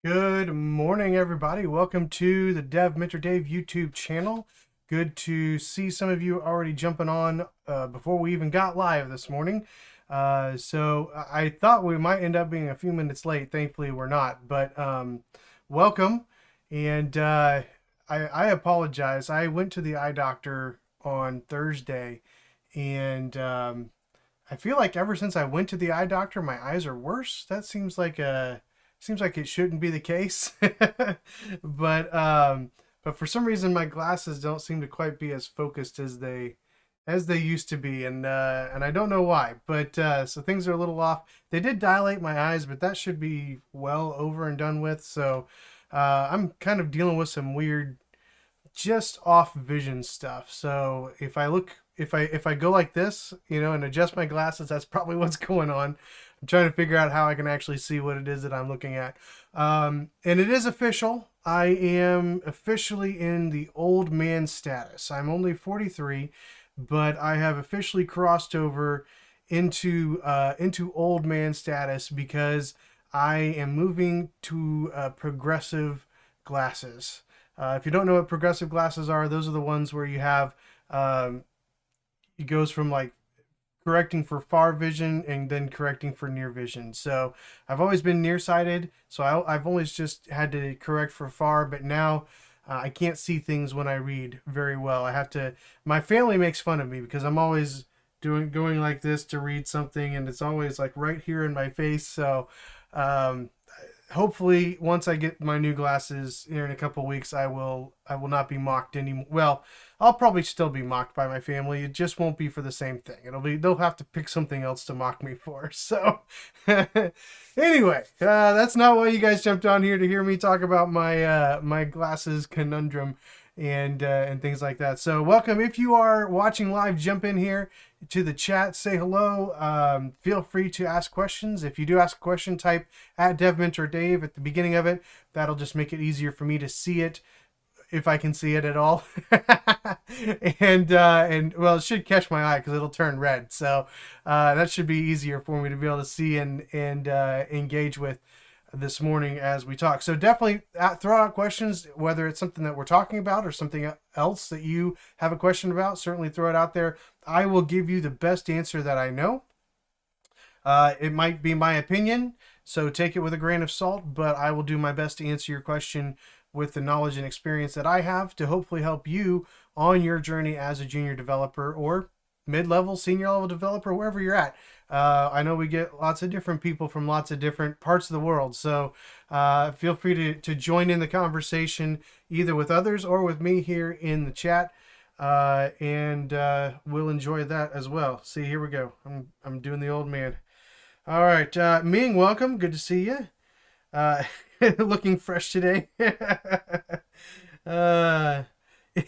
Good morning, everybody. Welcome to the Dev Mentor Dave YouTube channel. Good to see some of you already jumping on before we even got live this morning. So I thought we might end up being a few minutes late. Thankfully, we're not. But welcome. And I apologize. I went to the eye doctor on Thursday, and I feel like ever since I went to the eye doctor, my eyes are worse. That seems like it shouldn't be the case. But for some reason my glasses don't seem to quite be as focused as they used to be, and I don't know why. But so things are a little off. They did dilate my eyes, but that should be well over and done with. So I'm kind of dealing with some weird just off vision stuff. So if I go like this, and adjust my glasses, that's probably what's going on. I'm trying to figure out how I can actually see what it is that I'm looking at. And it is official. I am officially in the old man status. I'm only 43, but I have officially crossed over into old man status because I am moving to progressive glasses. If you don't know what progressive glasses are, those are the ones where you have it goes from like correcting for far vision and then correcting for near vision. So I've always been nearsighted, so I've always just had to correct for far, but now I can't see things when I read very well. I have to. My family makes fun of me because I'm always going like this to read something, and it's always like right here in my face. So um, hopefully once I get my new glasses here in a couple weeks, I will not be mocked anymore. Well, I'll probably still be mocked by my family. It just won't be for the same thing. They'll have to pick something else to mock me for. So anyway, that's not why you guys jumped on here, to hear me talk about my glasses conundrum and things like that. So welcome. If you are watching live, jump in here to the chat, say hello. Feel free to ask questions. If you do ask a question, type at DevMentorDave at the beginning of it. That'll just make it easier for me to see it, if I can see it at all. And well, it should catch my eye because it'll turn red. So that should be easier for me to be able to see and engage with this morning as we talk. So definitely throw out questions, whether it's something that we're talking about or something else that you have a question about. Certainly throw it out there. I will give you the best answer that I know. It might be my opinion, so take it with a grain of salt, but I will do my best to answer your question with the knowledge and experience that I have to hopefully help you on your journey as a junior developer or mid-level, senior level developer, wherever you're at. I know we get lots of different people from lots of different parts of the world, so feel free to join in the conversation either with others or with me here in the chat, and we'll enjoy that as well. See, here we go. I'm doing the old man. All right, Ming, welcome. Good to see you. Looking fresh today.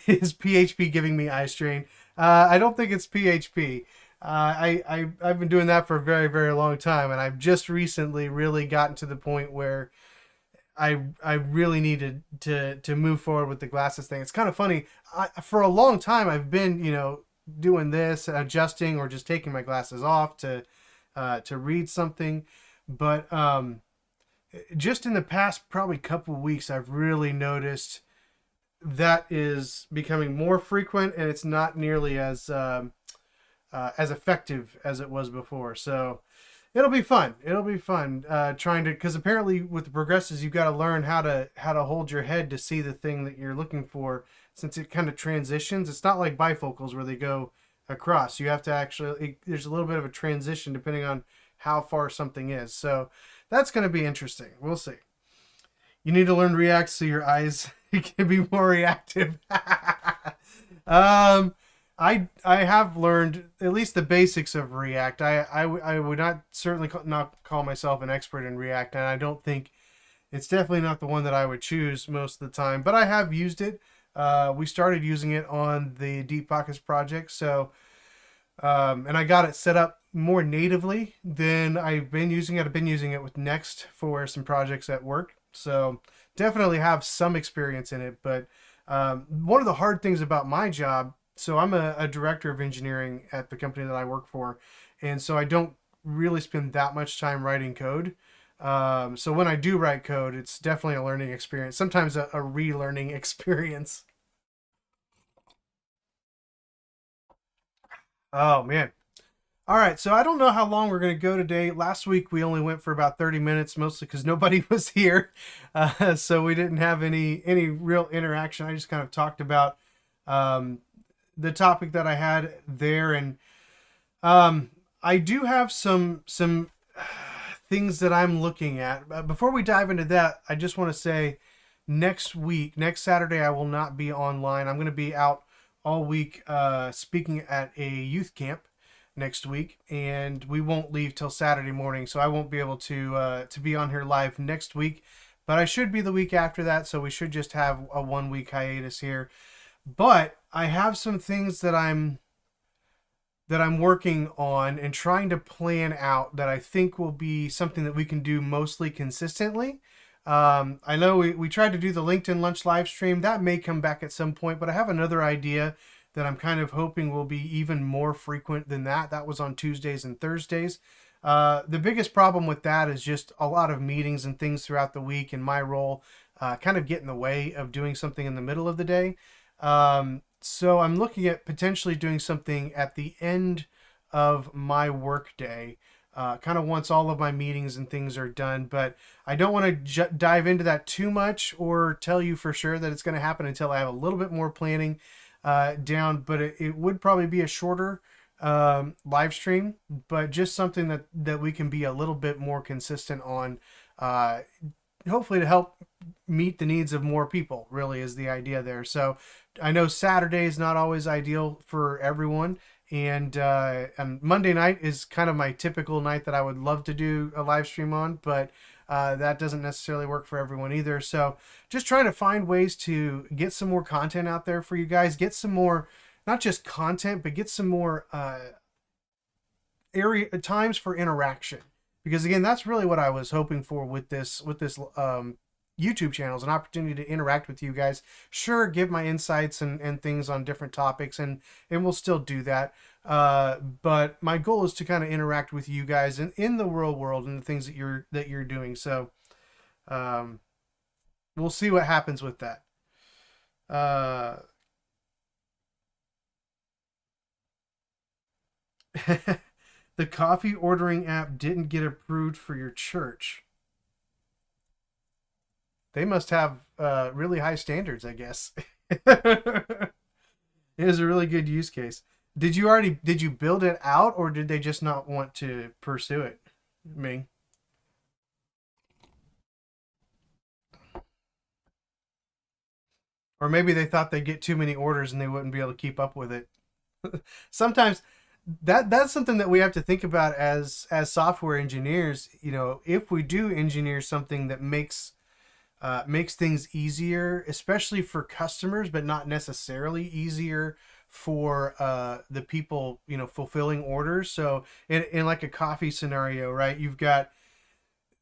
Is PHP giving me eye strain? I don't think it's PHP. I've been doing that for a very, very long time, and I've just recently really gotten to the point where I really needed to move forward with the glasses thing. It's kind of funny. For a long time, I've been doing this, adjusting, or just taking my glasses off to read something, but just in the past probably couple weeks, I've really noticed that is becoming more frequent, and it's not nearly as effective as it was before. So it'll be fun. It'll be fun trying to, because apparently with the progressives, you've got to learn how to hold your head to see the thing that you're looking for, since it kind of transitions. It's not like bifocals where they go across. You have to actually, there's a little bit of a transition depending on how far something is. So that's going to be interesting. We'll see. You need to learn React so your eyes can be more reactive. I have learned at least the basics of React. I would not certainly not call myself an expert in React, and I don't think it's definitely not the one that I would choose most of the time. But I have used it. We started using it on the Deep Pockets project, so and I got it set up more natively than I've been using it. I've been using it with Next for some projects at work, so definitely have some experience in it. But one of the hard things about my job, so I'm a director of engineering at the company that I work for, and so I don't really spend that much time writing code. So when I do write code, it's definitely a learning experience. Sometimes a relearning experience. Oh man. All right, so I don't know how long we're going to go today. Last week we only went for about 30 minutes, mostly because nobody was here, so we didn't have any real interaction. I just kind of talked about um, the topic that I had there, and um, I do have some things that I'm looking at. Before we dive into that, I just want to say next week, next Saturday, I will not be online. I'm going to be out all week speaking at a youth camp next week, and we won't leave till Saturday morning, so I won't be able to be on here live next week. But I should be the week after that, so we should just have a 1 week hiatus here. But I have some things that I'm working on and trying to plan out that I think will be something that we can do mostly consistently. I know we tried to do the LinkedIn lunch live stream. That may come back at some point, but I have another idea that I'm kind of hoping will be even more frequent than that. That was on Tuesdays and Thursdays. The biggest problem with that is just a lot of meetings and things throughout the week, and my role kind of get in the way of doing something in the middle of the day. So I'm looking at potentially doing something at the end of my work day, kind of once all of my meetings and things are done. But I don't want to dive into that too much or tell you for sure that it's going to happen until I have a little bit more planning down. But it would probably be a shorter live stream, but just something that we can be a little bit more consistent on. Hopefully to help meet the needs of more people, really is the idea there. So I know Saturday is not always ideal for everyone, and Monday night is kind of my typical night that I would love to do a live stream on, but that doesn't necessarily work for everyone either. So just trying to find ways to get some more content out there for you guys, get some more, not just content, but get some more area times for interaction, because again, that's really what I was hoping for with this YouTube channel, is an opportunity to interact with you guys. Sure, give my insights and things on different topics, and we'll still do that. But my goal is to kind of interact with you guys in the real world and the things that you're doing. So um, we'll see what happens with that. Uh, the coffee ordering app didn't get approved for your church. They must have really high standards, I guess. It is a really good use case. Did you build it out, or did they just not want to pursue it? Me. Or maybe they thought they'd get too many orders and they wouldn't be able to keep up with it. Sometimes that's something that we have to think about as software engineers. You know, if we do engineer something that makes things easier, especially for customers, but not necessarily easier for the people, you know, fulfilling orders. So in like a coffee scenario, right,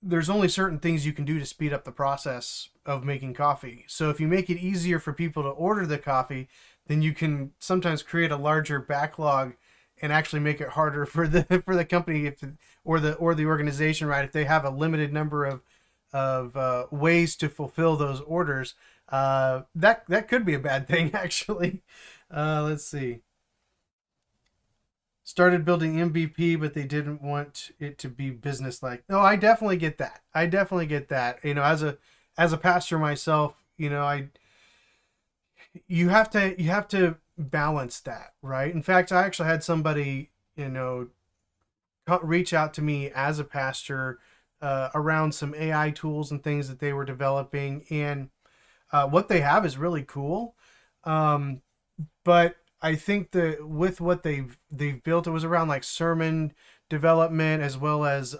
there's only certain things you can do to speed up the process of making coffee. So if you make it easier for people to order the coffee, then you can sometimes create a larger backlog and actually make it harder for the for the company or the organization, right? If they have a limited number of ways to fulfill those orders, that could be a bad thing actually. Let's see. Started building MVP, but they didn't want it to be business like. No, I definitely get that. I definitely get that. You know, as a pastor myself, you know, I you have to balance that, right? In fact, I actually had somebody, you know, reach out to me as a pastor around some AI tools and things that they were developing, and what they have is really cool. Um, but I think that with what they've built, it was around like sermon development, as well as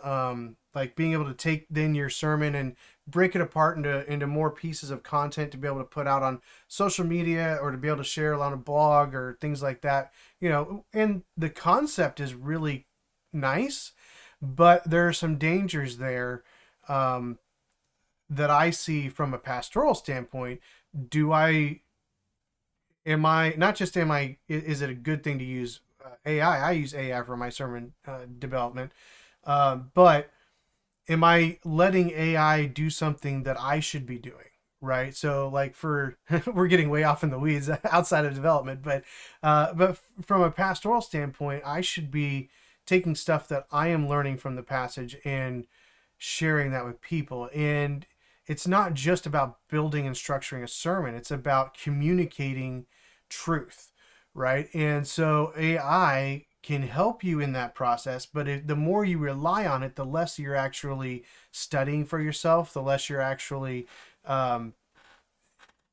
like being able to take then your sermon and break it apart into more pieces of content to be able to put out on social media or to be able to share on a blog or things like that. You know, and the concept is really nice, but there are some dangers there um, that I see from a pastoral standpoint. Do I am I not just am I is it a good thing to use AI? I use AI for my sermon development, but am I letting AI do something that I should be doing? Right. So like for we're getting way off in the weeds outside of development, but from a pastoral standpoint, I should be taking stuff that I am learning from the passage and sharing that with people. And it's not just about building and structuring a sermon, it's about communicating truth, right? And so AI can help you in that process, but the more you rely on it, the less you're actually studying for yourself, the less you're actually um,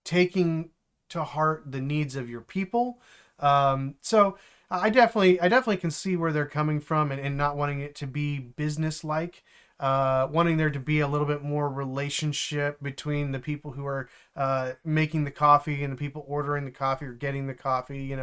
taking to heart the needs of your people. So I definitely can see where they're coming from, and not wanting it to be business like, wanting there to be a little bit more relationship between the people who are making the coffee and the people ordering the coffee or getting the coffee.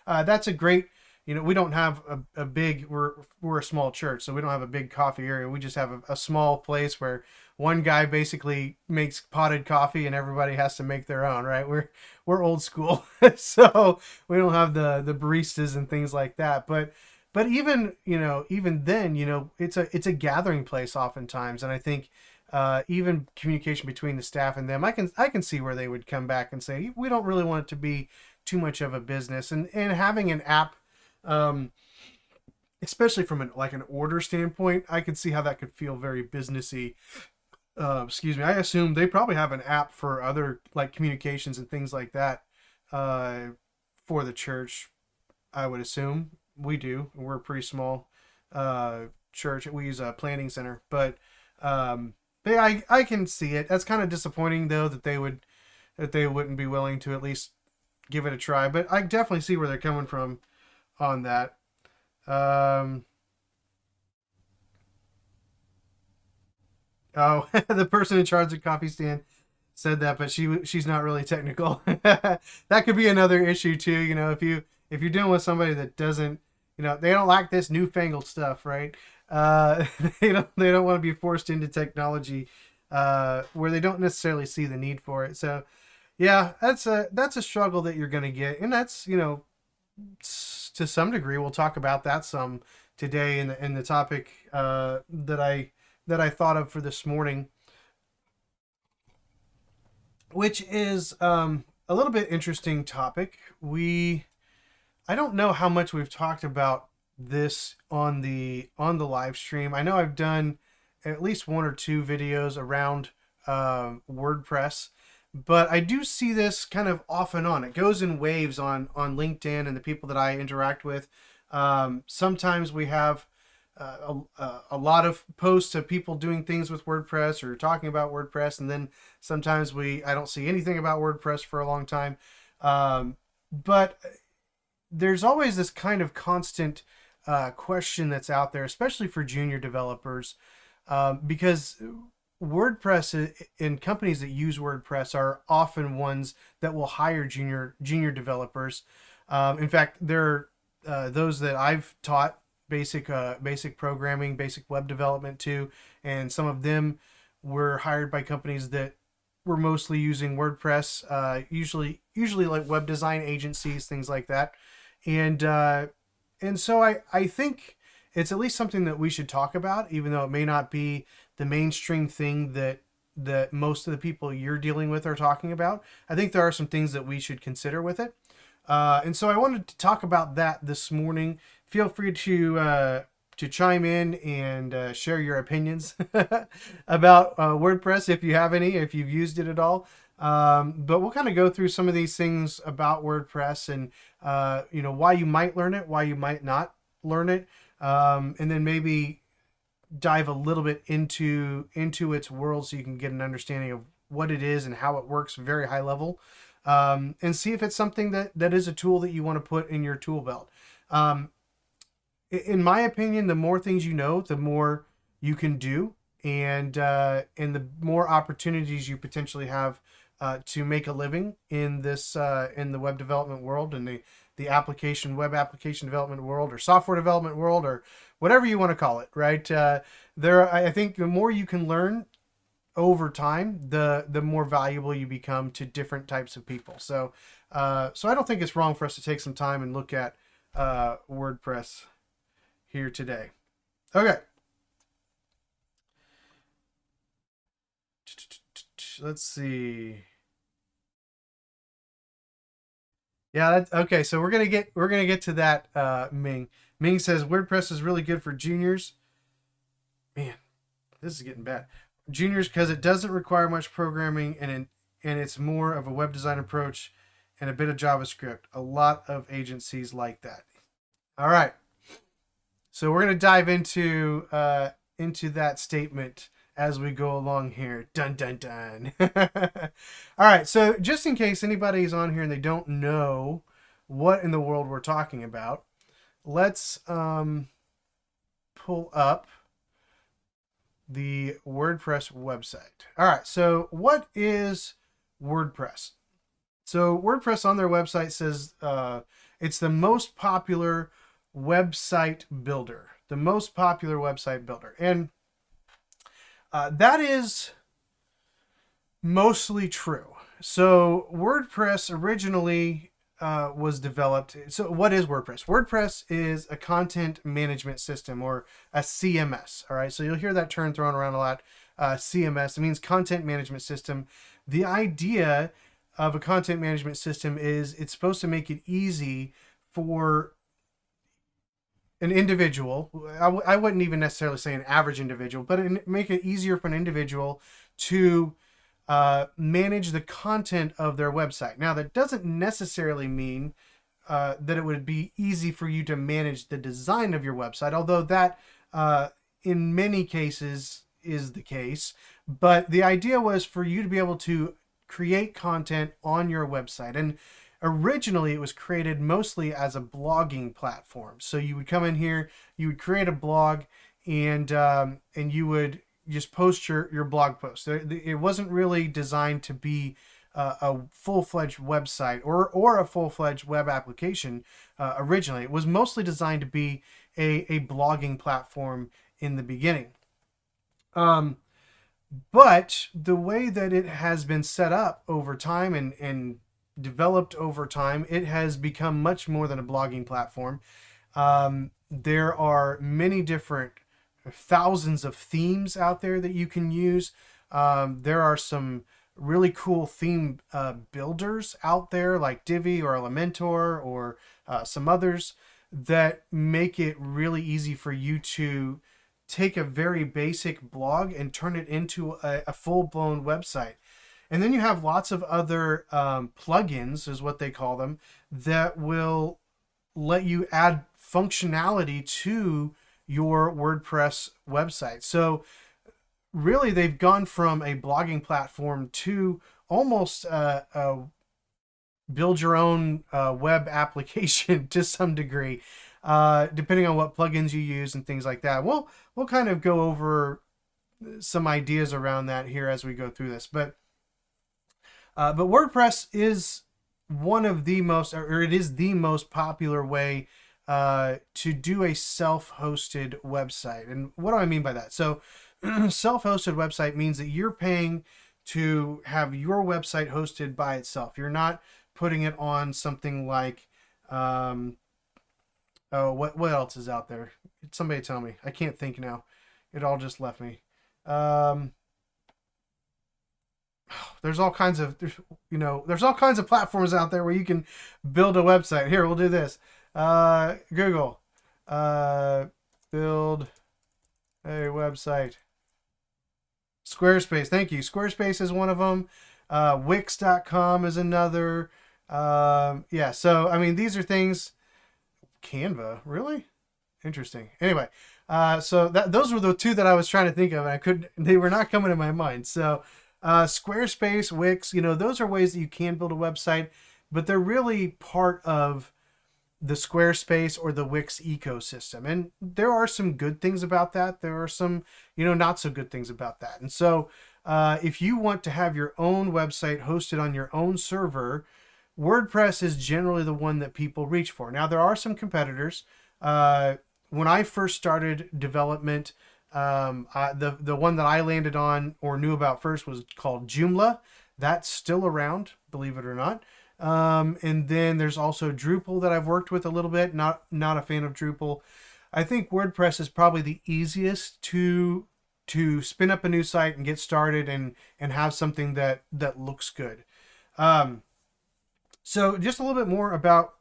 That's a great. We don't have a big. We're a small church, so we don't have a big coffee area. We just have a small place where one guy basically makes potted coffee and everybody has to make their own, right? We're old school. So we don't have the baristas and things like that. But even then, it's a gathering place oftentimes. And I think even communication between the staff and them, I can see where they would come back and say, we don't really want it to be too much of a business. And having an app, um, especially from an order standpoint, I could see how that could feel very businessy. Excuse me. I assume they probably have an app for other like communications and things like that uh, for the church. I would assume we do. We're a pretty small church. We use a planning center, but I can see it. That's kind of disappointing though that they wouldn't be willing to at least give it a try. But I definitely see where they're coming from on that. Um, Oh, the person in charge of the coffee stand said that, but she's not really technical. That could be another issue too. If you're dealing with somebody that doesn't, they don't like this newfangled stuff, right? Uh, they don't want to be forced into technology where they don't necessarily see the need for it. So yeah, that's a struggle that you're going to get, and that's to some degree we'll talk about that some today in the topic that I thought of for this morning, which is a little bit interesting topic. I don't know how much we've talked about this on the live stream. I know I've done at least one or two videos around WordPress, but I do see this kind of off and on. It goes in waves on LinkedIn and the people that I interact with. Sometimes we have a lot of posts of people doing things with WordPress or talking about WordPress, and then sometimes I don't see anything about WordPress for a long time. But there's always this kind of constant question that's out there, especially for junior developers, because WordPress and companies that use WordPress are often ones that will hire junior developers. In fact, there are those that I've taught basic programming, basic web development too, and some of them were hired by companies that were mostly using WordPress, usually like web design agencies, things like that, and so I think it's at least something that we should talk about, even though it may not be the mainstream thing that most of the people you're dealing with are talking about. I think there are some things that we should consider with it. And so I wanted to talk about that this morning. Feel free to chime in and share your opinions about WordPress if you have any, if you've used it at all. But we'll kind of go through some of these things about WordPress and why you might learn it, why you might not learn it, and then maybe dive a little bit into its world so you can get an understanding of what it is and how it works very high level, and see if it's something that is a tool that you want to put in your tool belt. In my opinion, the more things you know, the more you can do, and the more opportunities you potentially have to make a living in this in the web development world and the web application development world or software development world or whatever you want to call it, right? I think the more you can learn over time, the more valuable you become to different types of people. So I don't think it's wrong for us to take some time and look at WordPress here today. Okay. let's see. Yeah, that's okay. So we're gonna get to that. Ming says WordPress is really good for juniors. Man, this is getting bad. Juniors because it doesn't require much programming and it's more of a web design approach and a bit of JavaScript. A lot of agencies like that. All right. So we're gonna dive into that statement as we go along here. Dun dun dun. All right. So just in case anybody's on here and they don't know what in the world we're talking about, let's pull up the WordPress website. All right. So what is WordPress? So WordPress on their website says it's the most popular website builder, the most popular website builder. And that is mostly true. So WordPress originally was developed. So what is WordPress? WordPress is a content management system, or a CMS. All right. So you'll hear that term thrown around a lot. CMS, it means content management system. The idea of a content management system is it's supposed to make it easy for an individual. I wouldn't even necessarily say an average individual, but make it easier for an individual to manage the content of their website. Now, that doesn't necessarily mean that it would be easy for you to manage the design of your website, although that in many cases is the case. But the idea was for you to be able to create content on your website. And originally it was created mostly as a blogging platform. So you would come in here, you would create a blog, and you would just post your blog post. It wasn't really designed to be a full-fledged website or a full-fledged web application originally. It was mostly designed to be a blogging platform in the beginning. But the way that it has been set up over time and developed over time, it has become much more than a blogging platform. There are many different thousands of themes out there that you can use. There are some really cool theme builders out there like Divi or Elementor or some others that make it really easy for you to take a very basic blog and turn it into a full-blown website. And then you have lots of other plugins, is what they call them, that will let you add functionality to your WordPress website. So really, they've gone from a blogging platform to almost a build your own web application to some degree, depending on what plugins you use and things like that. We'll kind of go over some ideas around that here as we go through this. But WordPress is one of the most, or it is the most popular way to do a self-hosted website. And what do I mean by that? So self-hosted website means that you're paying to have your website hosted by itself. You're not putting it on something like, what else is out there? Somebody tell me. I can't think now. It all just left me. There's all kinds of, there's all kinds of platforms out there where you can build a website. Here, we'll do this. Google, build a website. Squarespace, thank you. Squarespace is one of them. Wix.com is another. Yeah, so, I mean, these are things. Canva, really? Interesting. Anyway, so those were the two that I was trying to think of, and they were not coming to my mind. So, Squarespace, Wix, those are ways that you can build a website, but they're really part of the Squarespace or the Wix ecosystem. And there are some good things about that. There are some, not so good things about that. And so if you want to have your own website hosted on your own server, WordPress is generally the one that people reach for. Now, there are some competitors. When I first started development, the one that I landed on or knew about first was called Joomla. That's still around, believe it or not. And then there's also Drupal that I've worked with a little bit. Not a fan of Drupal. I think WordPress is probably the easiest to to spin up a new site and get started and have something that looks good. So just a little bit more about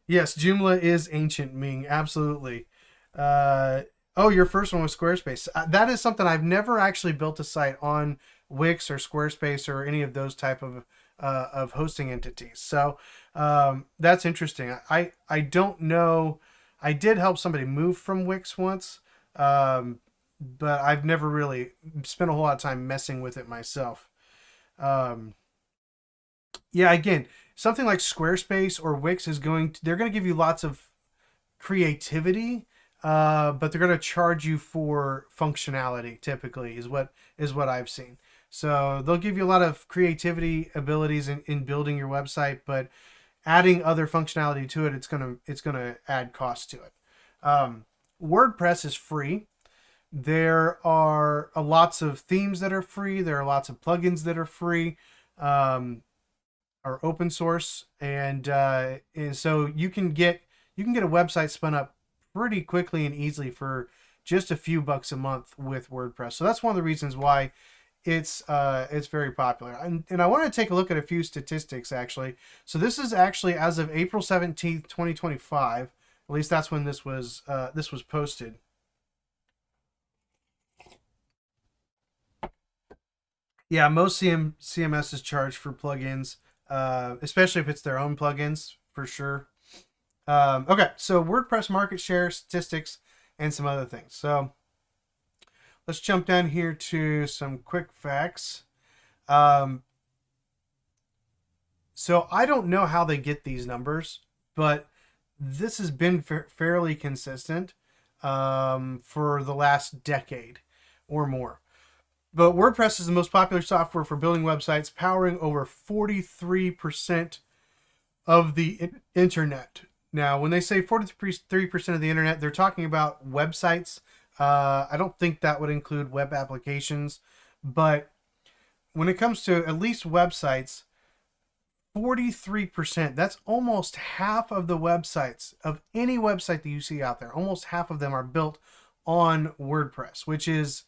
yes, Joomla is ancient Ming, absolutely. Oh, your first one was Squarespace. That is something I've never actually built a site on Wix or Squarespace or any of those type of hosting entities. So that's interesting. I don't know. I did help somebody move from Wix once, but I've never really spent a whole lot of time messing with it myself. Um, yeah, again, something like Squarespace or Wix they're going to give you lots of creativity, but they're going to charge you for functionality. Typically, is what I've seen. So they'll give you a lot of creativity abilities in building your website, but adding other functionality to it, it's gonna add cost to it. WordPress is free. There are lots of themes that are free. There are lots of plugins that are free. Are open source, and so you can get a website spun up pretty quickly and easily for just a few bucks a month with WordPress. So that's one of the reasons why it's very popular. And I want to take a look at a few statistics actually. So this is actually as of April 17th, 2025. At least that's when this was posted. Yeah, most CMSs charge for plugins, especially if it's their own plugins, for sure. Okay, so WordPress market share statistics and some other things. So let's jump down here to some quick facts. So I don't know how they get these numbers, but this has been fairly consistent for the last decade or more. But WordPress is the most popular software for building websites, powering over 43% of the internet. Now, when they say 43% of the internet, they're talking about websites. I don't think that would include web applications, but when it comes to at least websites, 43%, that's almost half of the websites of any website that you see out there. Almost half of them are built on WordPress,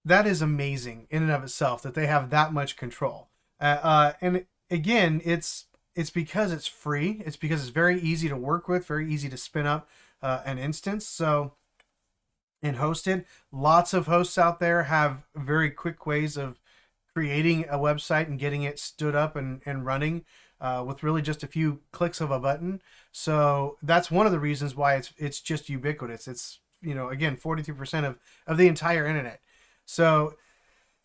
that is amazing in and of itself that they have that much control. And again, it's because it's free. It's because it's very easy to work with, very easy to spin up an instance. So and host it. Lots of hosts out there have very quick ways of creating a website and getting it stood up and running with really just a few clicks of a button. So that's one of the reasons why it's just ubiquitous. It's, again, 43% of the entire internet. So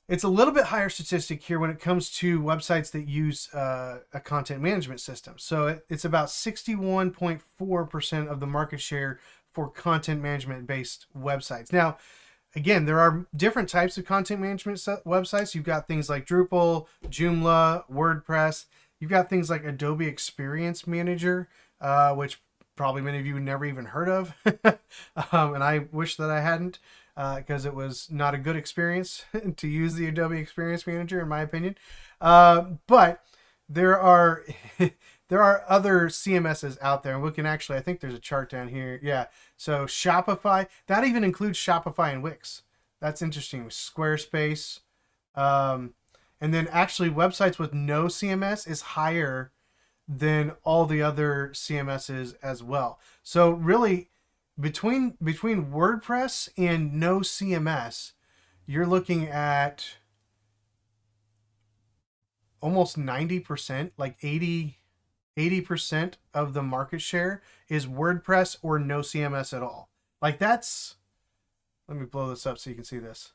it's a little bit higher statistic here when it comes to websites that use a content management system. So it's about 61.4% of the market share for content management based websites. Now, again, there are different types of content management websites. You've got things like Drupal, Joomla, WordPress. You've got things like Adobe Experience Manager, which probably many of you never even heard of. And I wish that I hadn't, because it was not a good experience to use the Adobe Experience Manager, in my opinion. But there are there are other CMSs out there, and we can actually, I think there's a chart down here. Yeah, so Shopify, that even includes Shopify and Wix. That's interesting. Squarespace, and then actually websites with no CMS is higher than all the other CMSs as well. So really, between WordPress and no CMS, you're looking at almost 90%, like 80% of the market share is WordPress or no CMS at all. Like that's, let me blow this up so you can see this.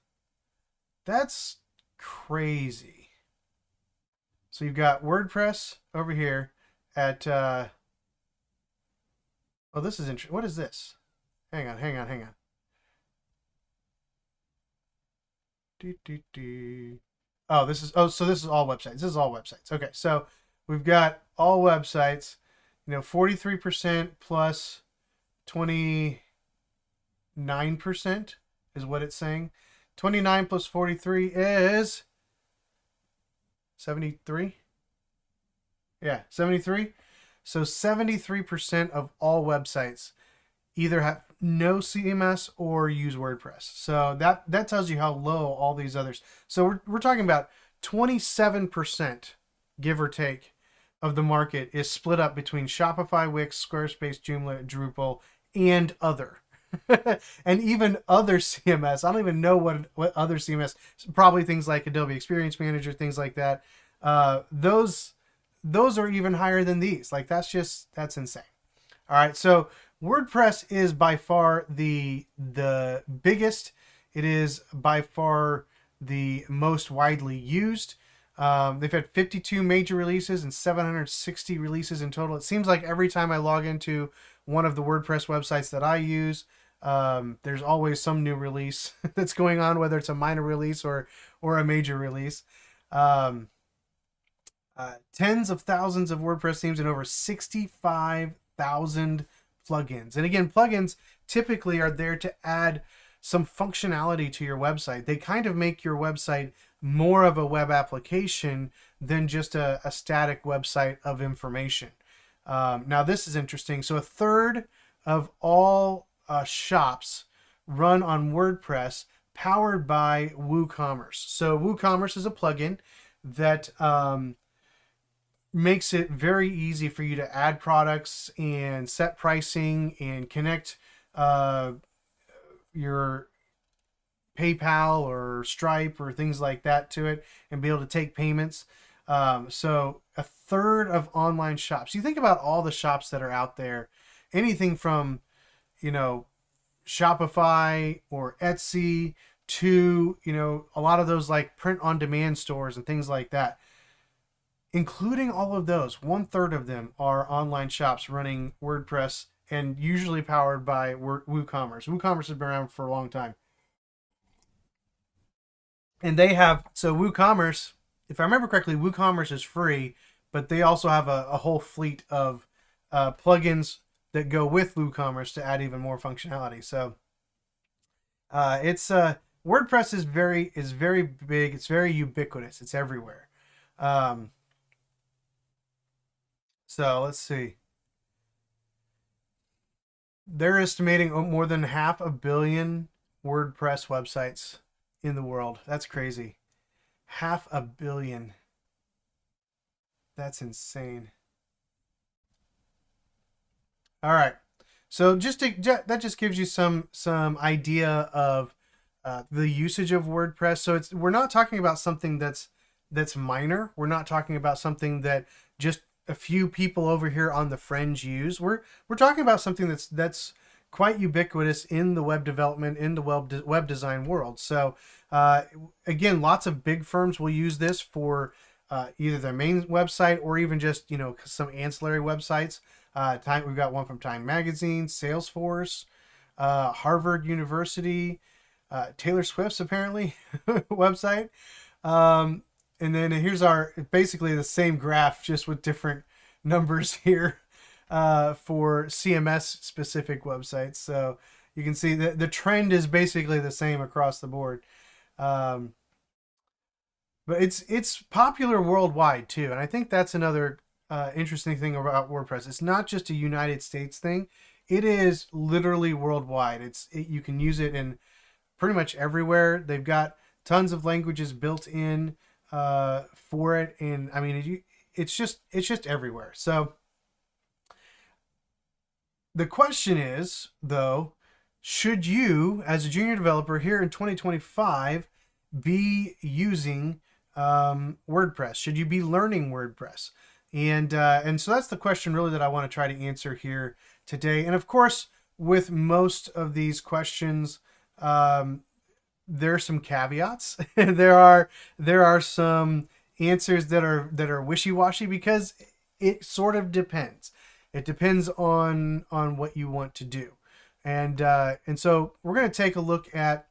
That's crazy. So you've got WordPress over here at, oh, this is interesting. What is this? Hang on. Oh, so this is all websites. This is all websites. Okay, so we've got all websites, 43% plus 29% is what it's saying. 29 plus 43 is 73. Yeah, 73. So 73% of all websites either have no CMS or use WordPress. So that tells you how low all these others. So we're talking about 27%, give or take, of the market is split up between Shopify, Wix, Squarespace, Joomla, Drupal, and other. And even other CMS. I don't even know what other CMS. Probably things like Adobe Experience Manager, things like that. Those are even higher than these. Like that's insane. All right, so WordPress is by far the biggest. It is by far the most widely used. They've had 52 major releases and 760 releases in total. It seems like every time I log into one of the WordPress websites that I use, there's always some new release that's going on, whether it's a minor release or a major release. Tens of thousands of WordPress themes and over 65,000 plugins. And again, plugins typically are there to add some functionality to your website. They kind of make your website more of a web application than just a static website of information. Now this is interesting. So a third of all shops run on WordPress powered by WooCommerce. So WooCommerce is a plugin that makes it very easy for you to add products and set pricing and connect your PayPal or Stripe or things like that to it and be able to take payments. So a third of online shops. You think about all the shops that are out there, anything from, Shopify or Etsy to, a lot of those like print on demand stores and things like that. Including all of those, 1/3 of them are online shops running WordPress and usually powered by WooCommerce. WooCommerce has been around for a long time. And they have, so WooCommerce, if I remember correctly, WooCommerce is free, but they also have a whole fleet of plugins that go with WooCommerce to add even more functionality. So it's WordPress is very big. It's very ubiquitous. It's everywhere. So let's see. They're estimating more than 500 million WordPress websites in the world. That's crazy. 500 million. That's insane. All right. So that just gives you some idea of the usage of WordPress. So we're not talking about something that's minor. We're not talking about something that just a few people over here on the fringe use. We're talking about something that's quite ubiquitous in the web development, in the web design world. So again, lots of big firms will use this for either their main website or even just some ancillary websites. We've got one from Time Magazine, Salesforce, Harvard University, Taylor Swift's apparently website. And then here's basically the same graph, just with different numbers here for CMS specific websites. So you can see that the trend is basically the same across the board. But it's popular worldwide too. And I think that's another interesting thing about WordPress. It's not just a United States thing. It is literally worldwide. You can use it in pretty much everywhere. They've got tons of languages built in for it, and I mean it's just everywhere. So the question is, though, should you as a junior developer here in 2025 be using WordPress? Should you be learning WordPress? And so that's the question really that I want to try to answer here today. And of course, with most of these questions, there's some caveats. there are some answers that are wishy-washy because it sort of depends. It depends on what you want to do. And so we're going to take a look at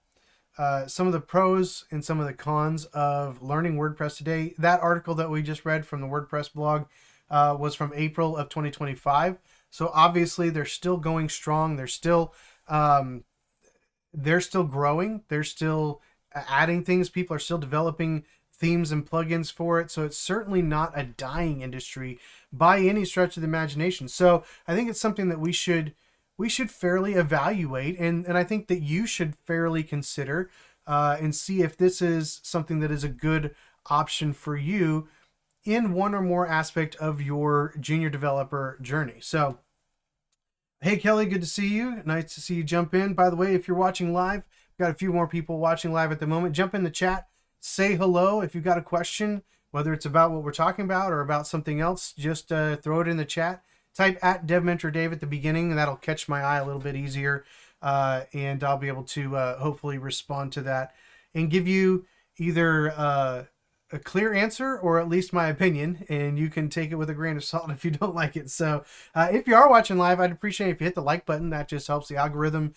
some of the pros and some of the cons of learning WordPress today. That article that we just read from the WordPress blog was from April of 2025. So obviously they're still going strong. They're still growing. They're still adding things. People are still developing themes and plugins for it. So it's certainly not a dying industry by any stretch of the imagination. So I think it's something that we should we should fairly evaluate, and I think that you should fairly consider and see if this is something that is a good option for you in one or more aspect of your junior developer journey. So, hey, Kelly, good to see you. Nice to see you jump in. By the way, if you're watching live, we've got a few more people watching live at the moment. Jump in the chat, say hello. If you've got a question, whether it's about what we're talking about or about something else, just throw it in the chat. Type at DevMentorDave at the beginning, and that'll catch my eye a little bit easier. And I'll be able to hopefully respond to that and give you either a clear answer or at least my opinion, and you can take it with a grain of salt if you don't like it. So if you are watching live, I'd appreciate it if you hit the like button. That just helps the algorithm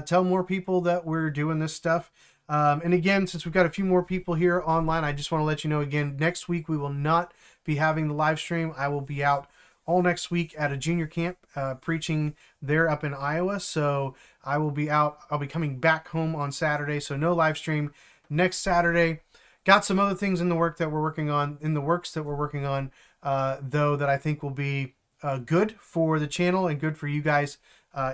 tell more people that we're doing this stuff. And again, since we've got a few more people here online, I just want to let you know again, next week we will not be having the live stream. I will be out all next week at a junior camp preaching there up in Iowa. So I will be out. I'll be coming back home on Saturday. So no live stream next Saturday. Got some other things in the works that we're working on, though, that I think will be good for the channel and good for you guys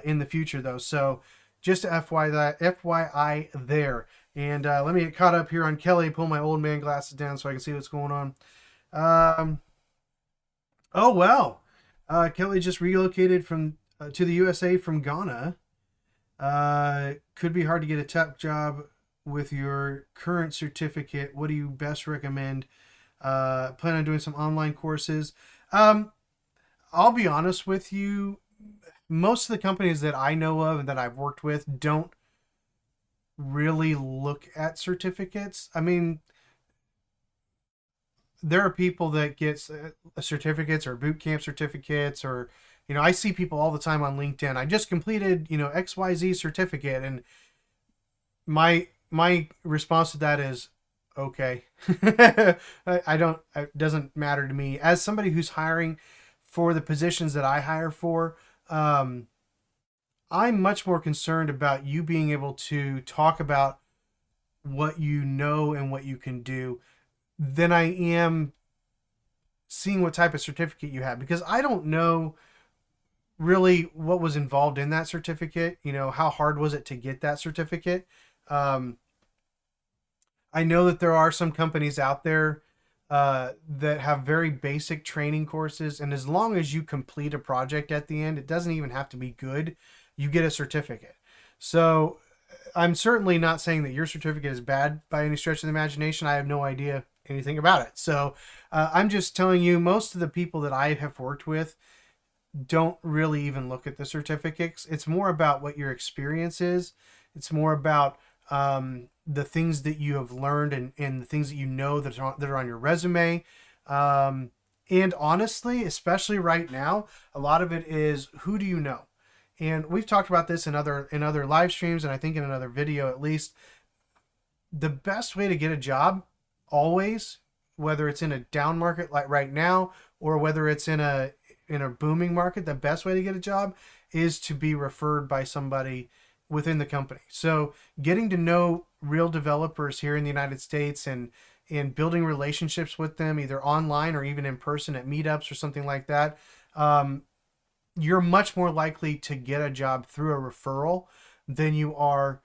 in the future, though. So just FYI there. And let me get caught up here on Kelly, pull my old man glasses down so I can see what's going on. Oh, well. Kelly just relocated to the USA from Ghana. Could be hard to get a tech job with your current certificate. What do you best recommend? Plan on doing some online courses. I'll be honest with you. Most of the companies that I know of and that I've worked with don't really look at certificates. I mean, there are people that get certificates or boot camp certificates, or, I see people all the time on LinkedIn. I just completed, XYZ certificate, and my response to that is, okay. It doesn't matter to me. As somebody who's hiring for the positions that I hire for, I'm much more concerned about you being able to talk about what you know and what you can do than I am seeing what type of certificate you have, because I don't know really what was involved in that certificate. How hard was it to get that certificate? I know that there are some companies out there that have very basic training courses, and as long as you complete a project at the end, it doesn't even have to be good, you get a certificate. So I'm certainly not saying that your certificate is bad by any stretch of the imagination. I have no idea anything about it. So I'm just telling you, most of the people that I have worked with don't really even look at the certificates. It's more about what your experience is. It's more about the things that you have learned and the things that that are on your resume. And honestly, especially right now, a lot of it is, who do you know? And we've talked about this in other live streams, and I think in another video at least. The best way to get a job, always, whether it's in a down market like right now or whether it's in a booming market, the best way to get a job is to be referred by somebody within the company. So getting to know real developers here in the United States and building relationships with them, either online or even in person at meetups or something like that, you're much more likely to get a job through a referral than you are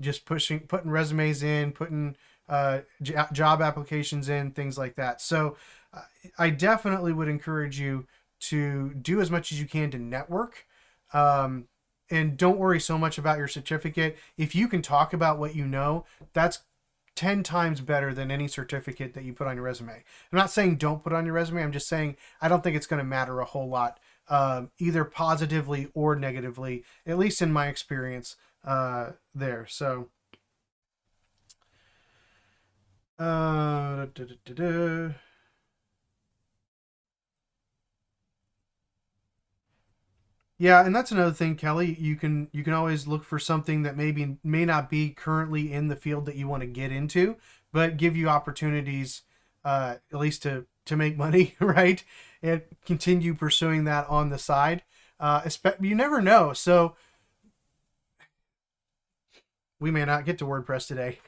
just putting resumes in, putting job applications in, things like that. So I definitely would encourage you to do as much as you can to network. And don't worry so much about your certificate. If you can talk about what you know, that's 10 times better than any certificate that you put on your resume. I'm not saying don't put on your resume. I'm just saying I don't think it's going to matter a whole lot, either positively or negatively, at least in my experience there. So, yeah, and that's another thing, Kelly. You can always look for something that may not be currently in the field that you want to get into, but give you opportunities, at least to make money, right? And continue pursuing that on the side. You never know. So we may not get to WordPress today,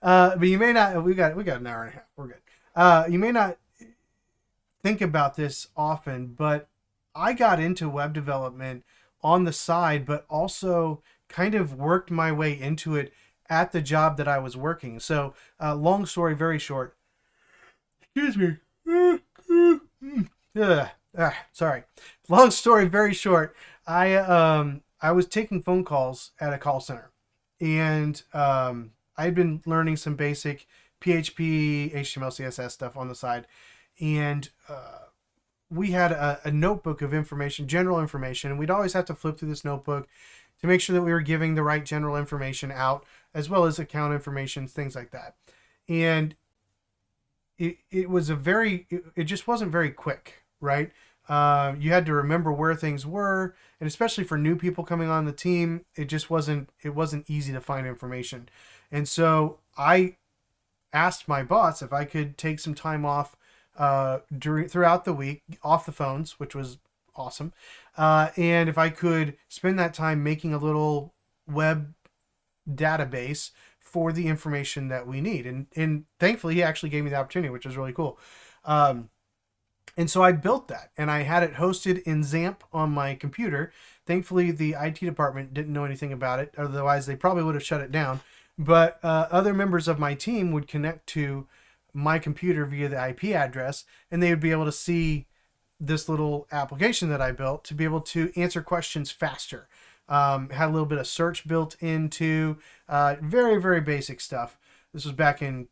but you may not. We got an hour and a half. We're good. You may not think about this often, but I got into web development on the side, but also kind of worked my way into it at the job that I was working. So, long story very short. Excuse me. Sorry. Long story very short. I was taking phone calls at a call center, and I'd been learning some basic PHP, HTML, CSS stuff on the side, and we had a notebook of information, general information, and we'd always have to flip through this notebook to make sure that we were giving the right general information out, as well as account information, things like that. And it was it just wasn't very quick, right? You had to remember where things were, and especially for new people coming on the team, it wasn't easy to find information. And so I asked my boss if I could take some time off throughout the week off the phones, which was awesome, and if I could spend that time making a little web database for the information that we need. And thankfully, he actually gave me the opportunity, which was really cool. And so I built that, and I had it hosted in XAMPP on my computer. Thankfully, the IT department didn't know anything about it. Otherwise, they probably would have shut it down. But other members of my team would connect to my computer via the IP address, and they would be able to see this little application that I built to be able to answer questions faster. Had a little bit of search built into, very, very basic stuff. This was back in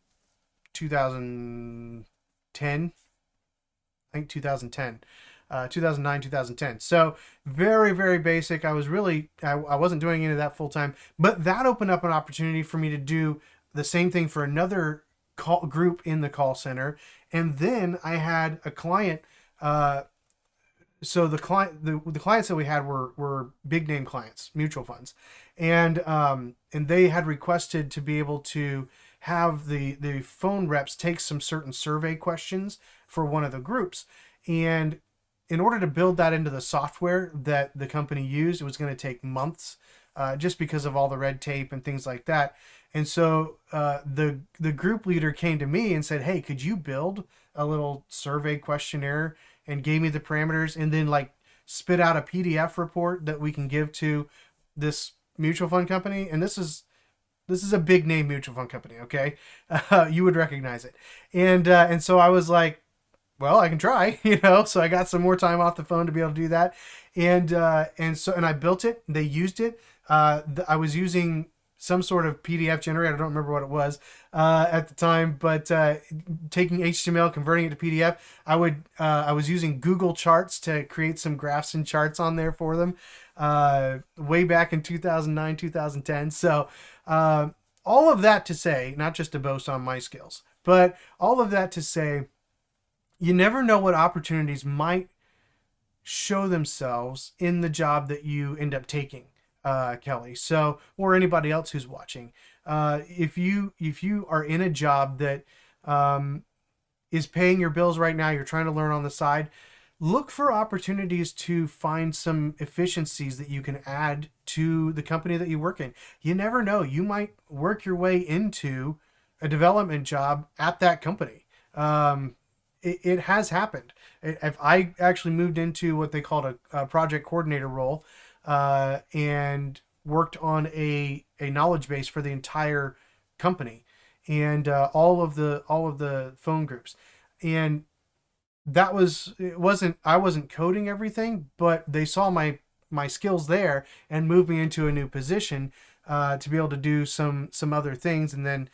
2010, I think 2010, 2009, 2010. So very, very basic. I wasn't doing any of that full time, but that opened up an opportunity for me to do the same thing for another group in the call center. And then I had a client, so the clients that we had were big name clients, mutual funds, and they had requested to be able to have the phone reps take some certain survey questions for one of the groups. And in order to build that into the software that the company used, it was going to take months, just because of all the red tape and things like that. And so the group leader came to me and said, "Hey, could you build a little survey questionnaire?" And gave me the parameters, and then like spit out a PDF report that we can give to this mutual fund company. And this is a big name mutual fund company. Okay. You would recognize it. And so I was like, well, I can try, so I got some more time off the phone to be able to do that. And I built it, they used it. I was using some sort of PDF generator. I don't remember what it was at the time, but taking HTML, converting it to PDF. I was using Google Charts to create some graphs and charts on there for them way back in 2009, 2010. So all of that to say, not just to boast on my skills, but all of that to say, you never know what opportunities might show themselves in the job that you end up taking. Kelly, so, or anybody else who's watching, if you are in a job that is paying your bills right now, you're trying to learn on the side, look for opportunities to find some efficiencies that you can add to the company that you work in. You never know, you might work your way into a development job at that company. It has happened. If I actually moved into what they called a project coordinator role, and worked on a knowledge base for the entire company, and all of the phone groups. And I wasn't coding everything, but they saw my skills there and moved me into a new position to be able to do some other things. And then,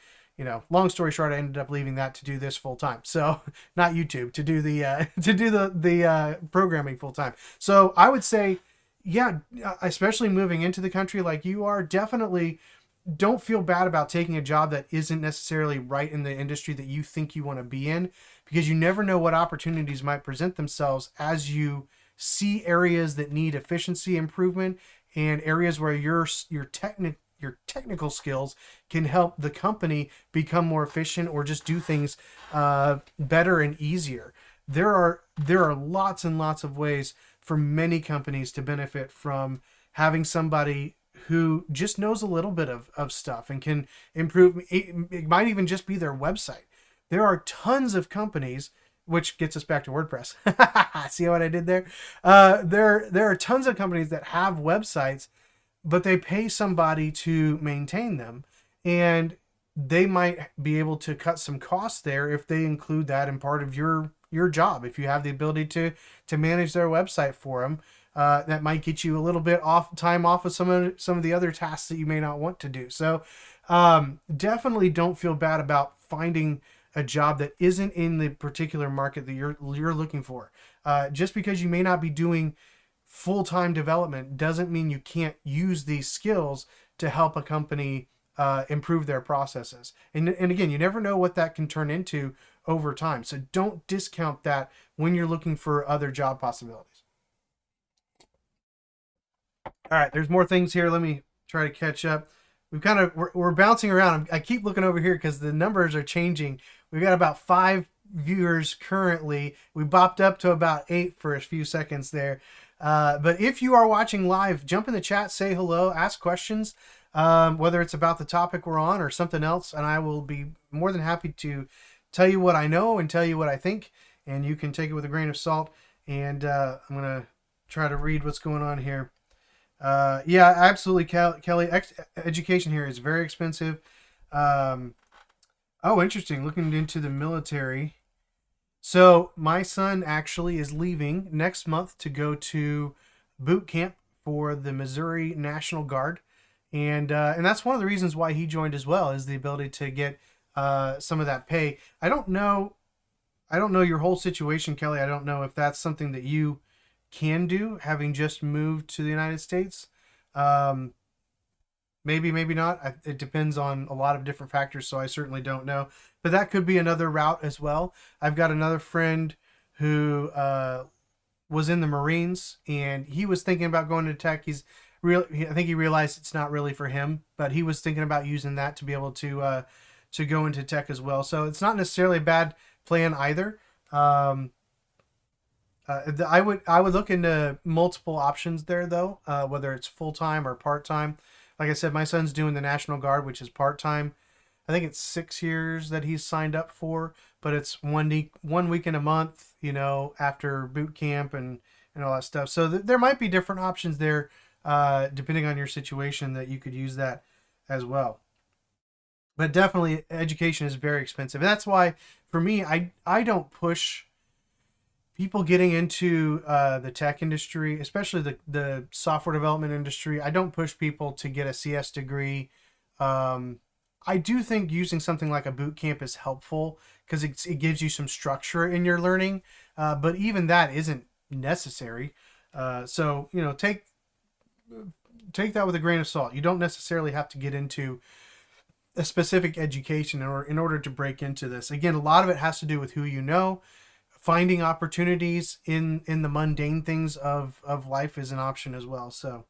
long story short, I ended up leaving that to do this full time. So not YouTube, to do the programming full time. So I would say, yeah, especially moving into the country like you are, definitely don't feel bad about taking a job that isn't necessarily right in the industry that you think you want to be in, because you never know what opportunities might present themselves as you see areas that need efficiency improvement and areas where your technical skills can help the company become more efficient or just do things better and easier. There are lots and lots of ways for many companies to benefit from having somebody who just knows a little bit of stuff and can improve. It might even just be their website. There are tons of companies which gets us back to WordPress. See what I did there? There are tons of companies that have websites, but they pay somebody to maintain them, and they might be able to cut some costs there if they include that in part of your job. If you have the ability to manage their website for them, that might get you a little bit off of some of the other tasks that you may not want to do. So definitely don't feel bad about finding a job that isn't in the particular market that you're looking for. Just because you may not be doing full-time development doesn't mean you can't use these skills to help a company improve their processes. And again, you never know what that can turn into over time. So don't discount that when you're looking for other job possibilities. All right, there's more things here. Let me try to catch up. We're bouncing around. I keep looking over here because the numbers are changing. We've got about 5 viewers currently. We bopped up to about 8 for a few seconds there. But if you are watching live, jump in the chat, say hello, ask questions, whether it's about the topic we're on or something else, and I will be more than happy to tell you what I know and tell you what I think, and you can take it with a grain of salt. And I'm going to try to read what's going on here. Yeah, absolutely, Kelly. Education here is very expensive. Oh, interesting. Looking into the military. So my son actually is leaving next month to go to boot camp for the Missouri National Guard, and that's one of the reasons why he joined as well, is the ability to get some of that pay. I don't know your whole situation, Kelly. I don't know if that's something that you can do, having just moved to the United States. Maybe not. It depends on a lot of different factors, so I certainly don't know. But that could be another route as well. I've got another friend who was in the Marines, and he was thinking about going to tech. I think he realized it's not really for him, but he was thinking about using that to be able to go into tech as well. So it's not necessarily a bad plan either. I would look into multiple options there, though, whether it's full-time or part-time. Like I said, my son's doing the National Guard, which is part-time. I think it's 6 years that he's signed up for, but it's 1 week in a month, after boot camp and all that stuff. So there might be different options there, depending on your situation, that you could use that as well. But definitely education is very expensive. And that's why, for me, I don't push people getting into the tech industry, especially the software development industry. I don't push people to get a CS degree. I do think using something like a boot camp is helpful because it gives you some structure in your learning. But even that isn't necessary. So take that with a grain of salt. You don't necessarily have to get into a specific education in order to break into this. Again, a lot of it has to do with who you know. Finding opportunities in the mundane things of life is an option as well. So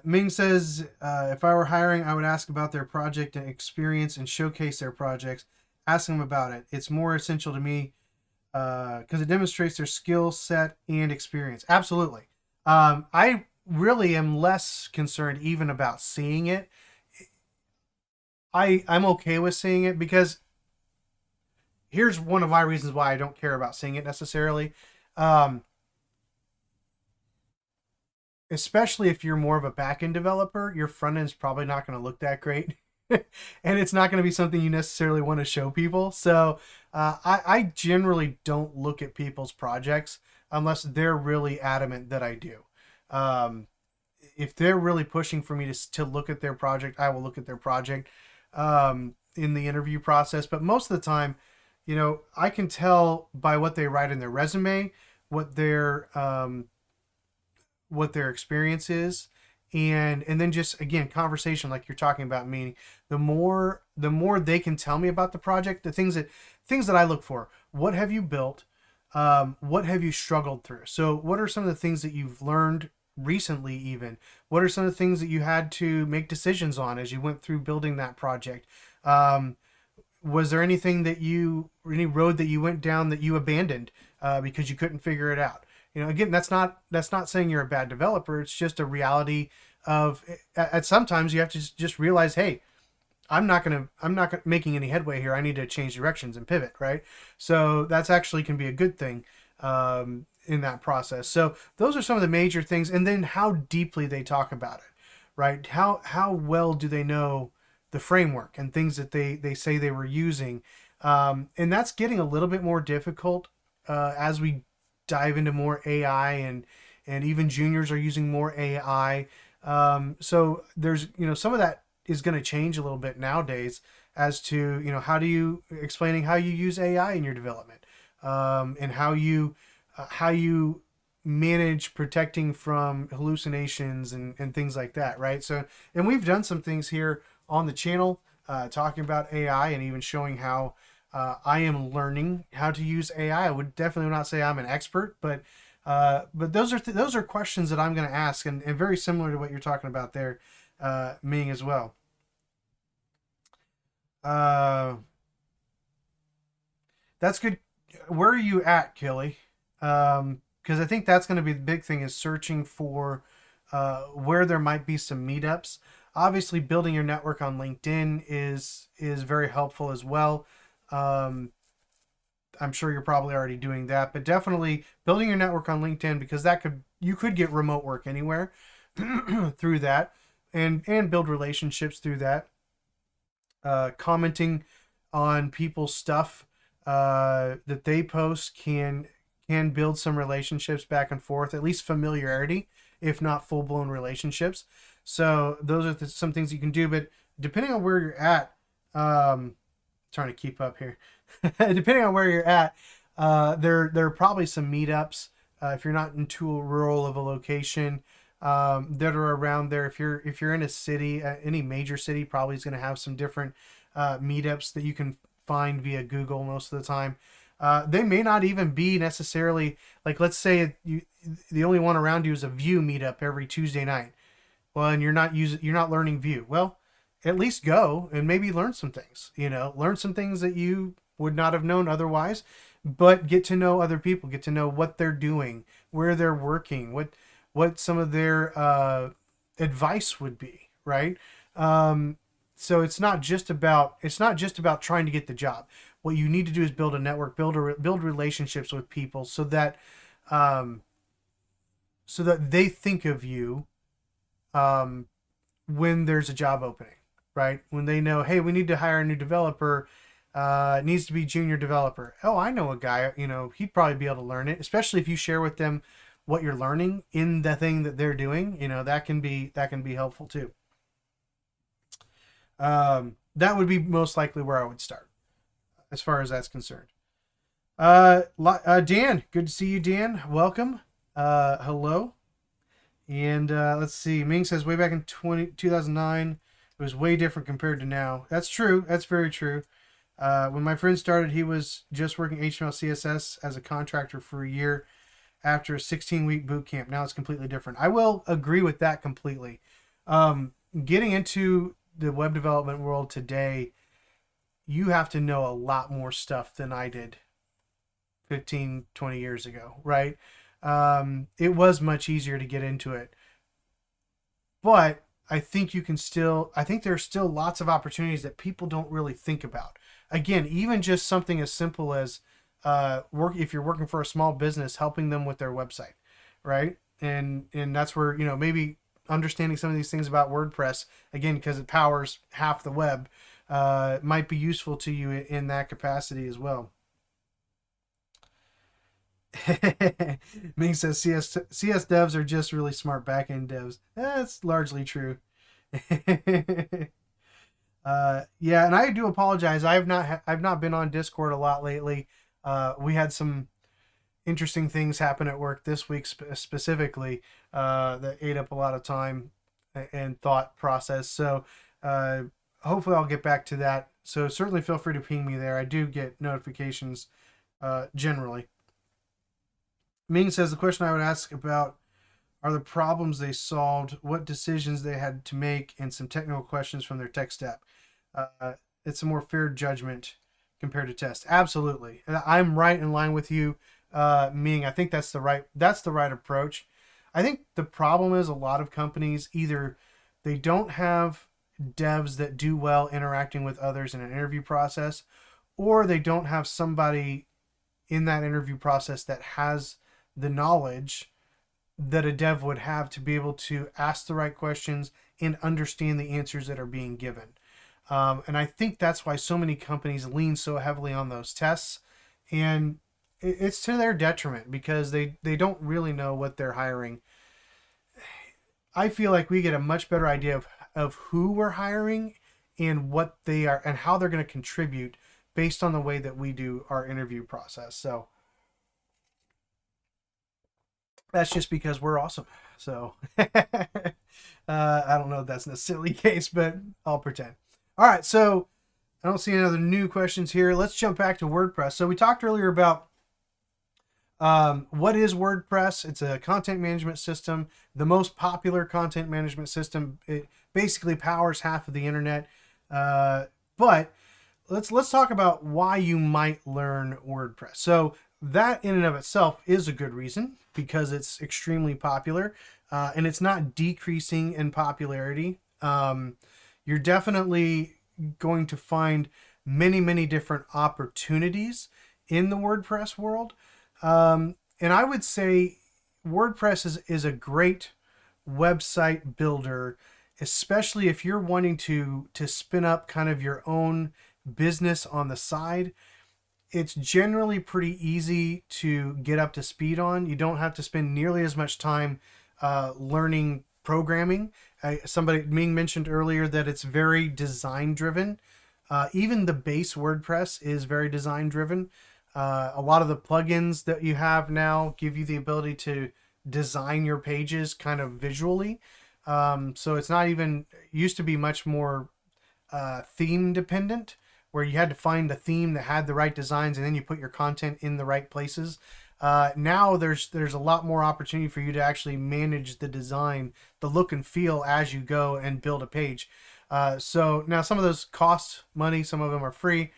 Ming says, if I were hiring, I would ask about their project and experience and showcase their projects. Ask them about it. It's more essential to me because it demonstrates their skill set and experience. Absolutely. I really am less concerned even about seeing it. I'm okay with seeing it because here's one of my reasons why I don't care about seeing it necessarily. Especially if you're more of a back-end developer, your front end's probably not going to look that great. And it's not going to be something you necessarily want to show people. So I generally don't look at people's projects unless they're really adamant that I do. If they're really pushing for me to look at their project, I will look at their project in the interview process. But most of the time, I can tell by what they write in their resume, what their experience is, and then just, again, conversation like you're talking about. Meaning, the more they can tell me about the project, the things that I look for. What have you built? What have you struggled through? So what are some of the things that you've learned recently? Even what are some of the things that you had to make decisions on as you went through building that project? Was there anything any road that you went down that you abandoned because you couldn't figure it out? Again, that's not saying you're a bad developer. It's just a reality of, at sometimes you have to just realize, hey, I'm not making any headway here. I need to change directions and pivot, right? So that's actually can be a good thing in that process. So those are some of the major things, and then how deeply they talk about it, right? How well do they know the framework and things that they say they were using, and that's getting a little bit more difficult as we dive into more AI, and even juniors are using more AI. So there's some of that is going to change a little bit nowadays as to how do you explaining how you use AI in your development, and how you manage protecting from hallucinations and things like that, right? So, and we've done some things here on the channel talking about AI and even showing how I am learning how to use AI. I would definitely not say I'm an expert, but those are questions that I'm going to ask, and very similar to what you're talking about there, Ming, as well. Uh, that's good. Where are you at, Kelly? Because I think that's going to be the big thing is searching for where there might be some meetups. Obviously, building your network on LinkedIn is very helpful as well. Um, I'm sure you're probably already doing that, but definitely building your network on LinkedIn, because you could get remote work anywhere through that, and build relationships through that. Commenting on people's stuff that they post can build some relationships back and forth, at least familiarity, if not full blown relationships. So those are some things you can do. But depending on where you're at, trying to keep up here. Depending on where you're at, there are probably some meetups if you're not in too rural of a location that are around there. If you're in a city, any major city, probably is going to have some different meetups that you can find via Google most of the time. They may not even be necessarily like, let's say the only one around you is a Vue meetup every Tuesday night. Well, and you're not learning Vue. Well, at least go and maybe learn some things. Learn some things that you would not have known otherwise, but get to know other people, get to know what they're doing, where they're working, what some of their advice would be, right? So it's not just about trying to get the job. What you need to do is build a network, build relationships with people, um, so that they think of you um, when there's a job opening, right? When they know, hey, we need to hire a new developer. It needs to be junior developer. Oh, I know a guy. He'd probably be able to learn it, especially if you share with them what you're learning in the thing that they're doing. That can be helpful too. That would be most likely where I would start as far as that's concerned. Dan, good to see you, Dan. Welcome. Hello. And let's see. Ming says way back in 2009, it was way different compared to now. That's true. That's very true. When my friend started, he was just working HTML, CSS as a contractor for a year after a 16-week boot camp. Now it's completely different. I will agree with that completely. Getting into the web development world today, you have to know a lot more stuff than I did 15, 20 years ago, right? It was much easier to get into it. But I think I think there's still lots of opportunities that people don't really think about. Again, even just something as simple as if you're working for a small business, helping them with their website, right? And that's where, maybe understanding some of these things about WordPress, again, because it powers half the web, might be useful to you in that capacity as well. Ming says CS devs are just really smart backend devs. That's largely true. Yeah, and I do apologize. I've not been on Discord a lot lately. We had some interesting things happen at work this week specifically that ate up a lot of time and thought process. So hopefully I'll get back to that. So certainly feel free to ping me there. I do get notifications generally. Ming says the question I would ask about are the problems they solved, what decisions they had to make, and some technical questions from their tech stack. It's a more fair judgment compared to test. Absolutely, I'm right in line with you, Ming. I think that's the right approach. I think the problem is a lot of companies either they don't have devs that do well interacting with others in an interview process, or they don't have somebody in that interview process that has the knowledge that a dev would have to be able to ask the right questions and understand the answers that are being given. And I think that's why so many companies lean so heavily on those tests. And it's to their detriment because they don't really know what they're hiring. I feel like we get a much better idea of who we're hiring and what they are and how they're going to contribute based on the way that we do our interview process. So that's just because we're awesome. So I don't know if that's necessarily the case, but I'll pretend. All right, so I don't see any other new questions here. Let's jump back to WordPress. So we talked earlier about what is WordPress? It's a content management system, the most popular content management system. It basically powers half of the internet. But let's talk about why you might learn WordPress. So that in and of itself is a good reason because it's extremely popular and it's not decreasing in popularity. You're definitely going to find many different opportunities in the WordPress world. And I would say WordPress is a great website builder, especially if you're wanting to spin up kind of your own business on the side. It's generally pretty easy to get up to speed on. You don't have to spend nearly as much time learning programming. Somebody Ming mentioned earlier that it's very design driven. Even the base WordPress is very design driven. A lot of the plugins that you have now give you the ability to design your pages kind of visually. So it's not even, used to be much more theme dependent, where you had to find the theme that had the right designs and then you put your content in the right places. Now there's a lot more opportunity for you to actually manage the design, the look and feel as you go and build a page. So now some of those cost money, some of them are free.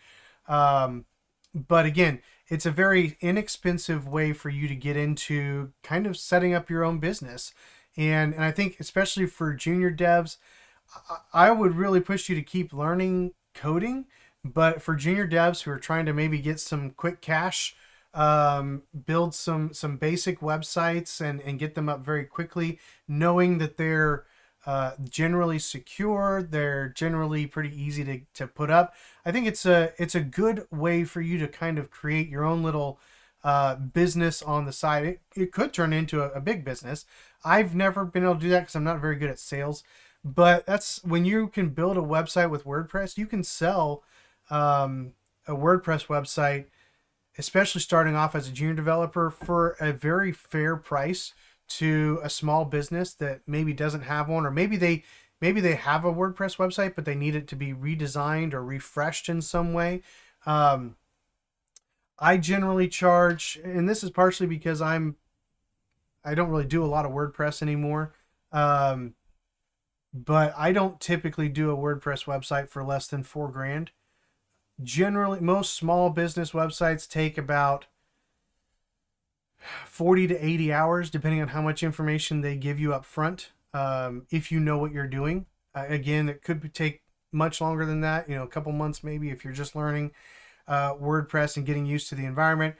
But again, it's a very inexpensive way for you to get into kind of setting up your own business. And I think especially for junior devs, I would really push you to keep learning coding. But for junior devs who are trying to maybe get some quick cash, build some basic websites and get them up very quickly, knowing that they're generally secure, they're generally pretty easy to put up. I think it's a good way for you to kind of create your own little business on the side. It could turn into a big business. I've never been able to do that because I'm not very good at sales. But that's when you can build a website with WordPress, you can sell a WordPress website, especially starting off as a junior developer, for a very fair price to a small business that maybe doesn't have one, or maybe they have a WordPress website but they need it to be redesigned or refreshed in some way. I generally charge, and this is partially because I don't really do a lot of WordPress anymore, but I don't typically do a WordPress website for less than $4,000. Generally, most small business websites take about 40 to 80 hours, depending on how much information they give you up front. If you know what you're doing, again, it could take much longer than that, a couple months maybe if you're just learning WordPress and getting used to the environment.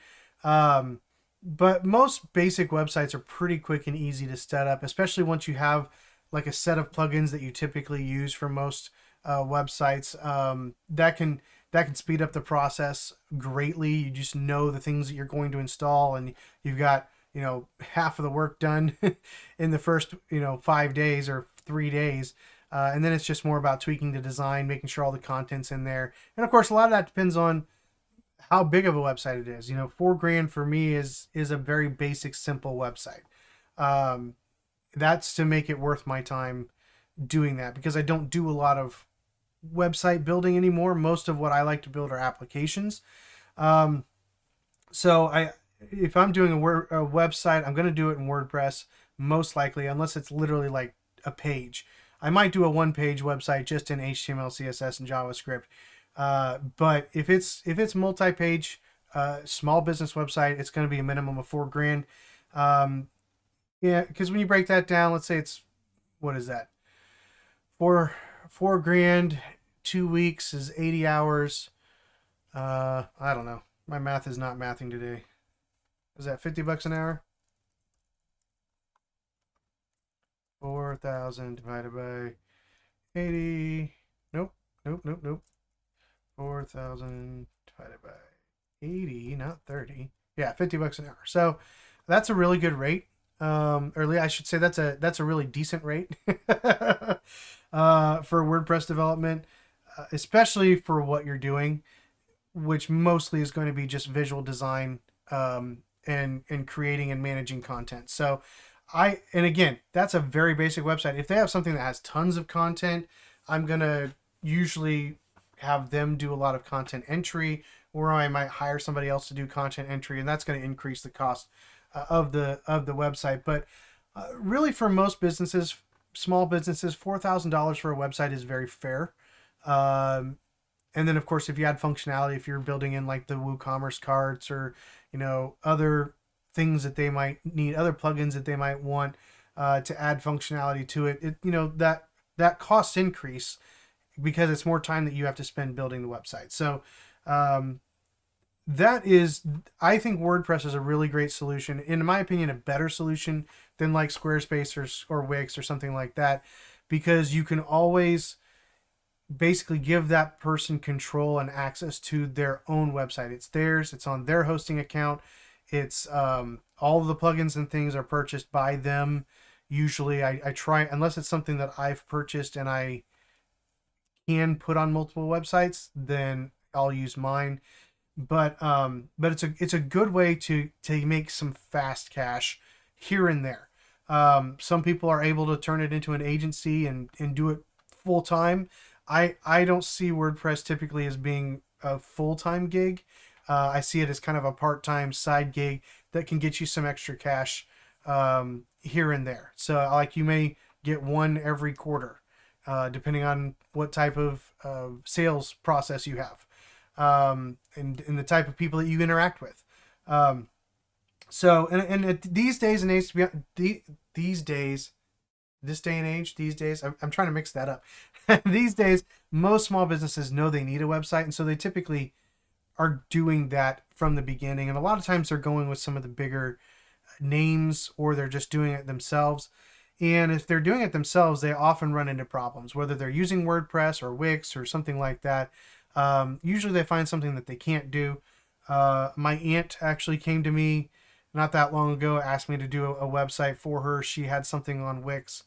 But most basic websites are pretty quick and easy to set up, especially once you have like a set of plugins that you typically use for most websites. That can speed up the process greatly. You just know the things that you're going to install, and you've got half of the work done in the first 5 days or 3 days, and then it's just more about tweaking the design, making sure all the content's in there. And of course, a lot of that depends on how big of a website it is. $4,000 for me is a very basic, simple website. That's to make it worth my time doing that, because I don't do a lot of website building anymore. Most of what I like to build are applications. So if I'm doing a website, I'm going to do it in WordPress most likely, unless it's literally like a page. I might do a one-page website just in HTML, CSS, and JavaScript. But if it's multi-page, small business website, it's going to be a minimum of $4,000. Yeah, because when you break that down, let's say it's, what is that? $4,000, 2 weeks is 80 hours. I don't know. My math is not mathing today. Is that $50 an hour? 4,000 divided by 80. Nope. Nope. Nope. Nope. 4,000 divided by 80, not 30. Yeah, $50 an hour. So that's a really good rate. Or I should say that's a really decent rate for WordPress development, especially for what you're doing, which mostly is going to be just visual design, and creating and managing content. So and again, that's a very basic website. If they have something that has tons of content, I'm gonna usually have them do a lot of content entry, or I might hire somebody else to do content entry, and that's going to increase the cost of the website. But really, for most businesses, small businesses, $4,000 for a website is very fair. And then, of course, if you add functionality, if you're building in like the WooCommerce carts, or other things that they might need, other plugins that they might want to add functionality to it, that cost increase, because it's more time that you have to spend building the website. So I think WordPress is a really great solution. In my opinion, a better solution than like Squarespace or Wix or something like that, because you can always basically give that person control and access to their own website. It's theirs. It's on their hosting account. It's all of the plugins and things are purchased by them. Usually I try, unless it's something that I've purchased and I can put on multiple websites, then I'll use mine. But it's a good way to make some fast cash here and there. Some people are able to turn it into an agency and do it full time. I don't see WordPress typically as being a full-time gig. I see it as kind of a part-time side gig that can get you some extra cash here and there. So like you may get one every quarter, depending on what type of sales process you have, and the type of people that you interact with. So these days and age, these days, this day and age, these days, I'm trying to mix that up. These days, most small businesses know they need a website, and so they typically are doing that from the beginning. And a lot of times they're going with some of the bigger names, or they're just doing it themselves. And if they're doing it themselves, they often run into problems, whether they're using WordPress or Wix or something like that. Usually they find something that they can't do. My aunt actually came to me not that long ago, asked me to do a website for her. She had something on Wix.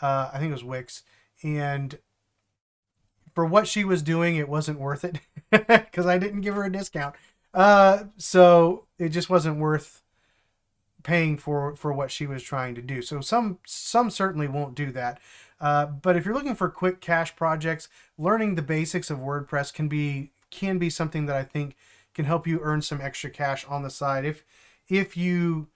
I think it was Wix. And for what she was doing, it wasn't worth it because I didn't give her a discount. So it just wasn't worth paying for what she was trying to do. So some certainly won't do that. But if you're looking for quick cash projects, learning the basics of WordPress can be something that I think can help you earn some extra cash on the side. If you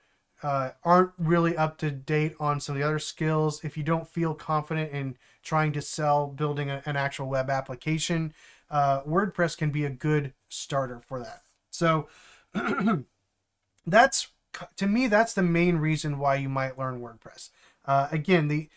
aren't really up to date on some of the other skills, if you don't feel confident in trying to sell building an actual web application, WordPress can be a good starter for that. So to me, that's the main reason why you might learn WordPress. Again,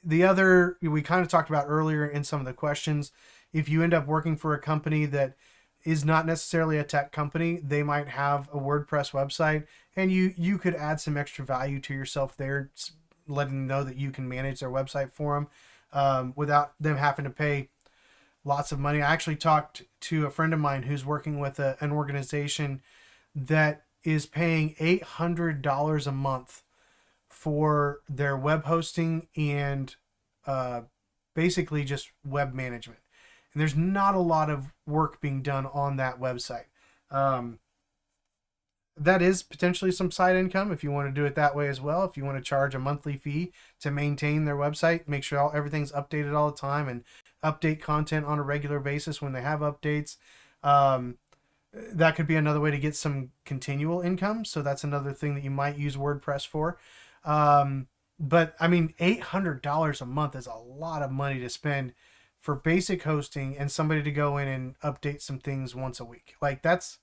the other we kind of talked about earlier in some of the questions, if you end up working for a company that is not necessarily a tech company, they might have a WordPress website, and you could add some extra value to yourself there, letting them know that you can manage their website for them without them having to pay lots of money. I actually talked to a friend of mine who's working with an organization that is paying $800 a month for their web hosting and basically just web management. And there's not a lot of work being done on that website. That is potentially some side income if you want to do it that way as well. If you want to charge a monthly fee to maintain their website, make sure everything's updated all the time and update content on a regular basis when they have updates. That could be another way to get some continual income. So that's another thing that you might use WordPress for. But I mean, $800 a month is a lot of money to spend for basic hosting and somebody to go in and update some things once a week. Like that's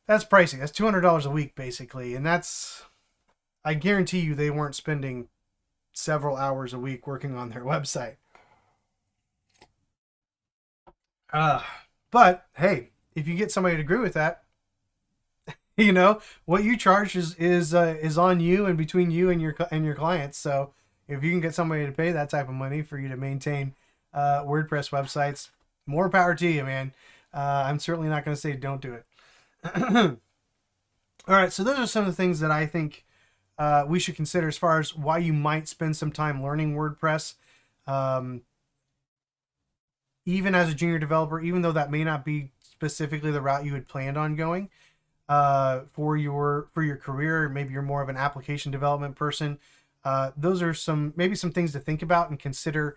pricey. That's $200 a week basically. And I guarantee you they weren't spending several hours a week working on their website. Uh, but hey, if you get somebody to agree with that, you know what you charge is on you and between you and your clients. So if you can get somebody to pay that type of money for you to maintain WordPress websites, more power to you, man. I'm certainly not going to say don't do it. All right, so those are some of the things that I think we should consider as far as why you might spend some time learning WordPress. Um, Even as a junior developer, even though that may not be specifically the route you had planned on going for your career, maybe you're more of an application development person. Those are maybe some things to think about and consider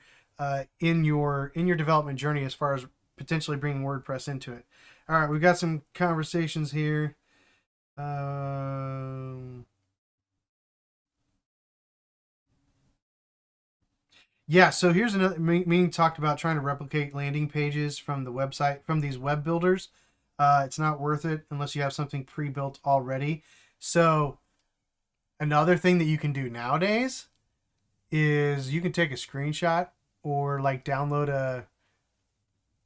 in your development journey as far as potentially bringing WordPress into it. All right, we've got some conversations here. Yeah, so here's another me talked about trying to replicate landing pages from the website from these web builders. It's not worth it unless you have something pre-built already. So another thing that you can do nowadays is you can take a screenshot or like download a.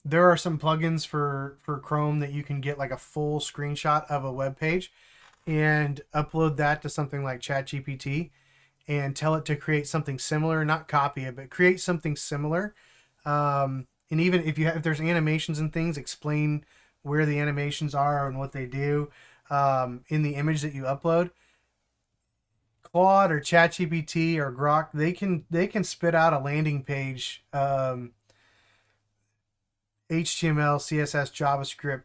There are some plugins for Chrome that you can get like a full screenshot of a web page and upload that to something like ChatGPT and tell it to create something similar, not copy it, but create something similar. And even if there's animations and things, explain where the animations are and what they do in the image that you upload. Claude or ChatGPT or Grok, they can spit out a landing page, HTML, CSS, JavaScript,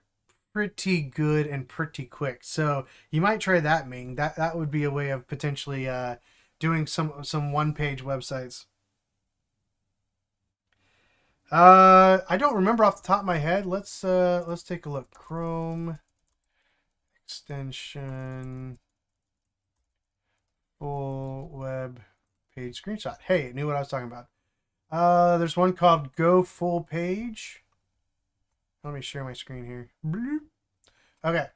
pretty good and pretty quick. So you might try that, Ming. That would be a way of potentially doing some one page websites. I don't remember off the top of my head. Let's take a look. Chrome extension full web page screenshot. Hey, I knew what I was talking about. There's one called Go Full Page. Let me share my screen here. Bloop. Okay.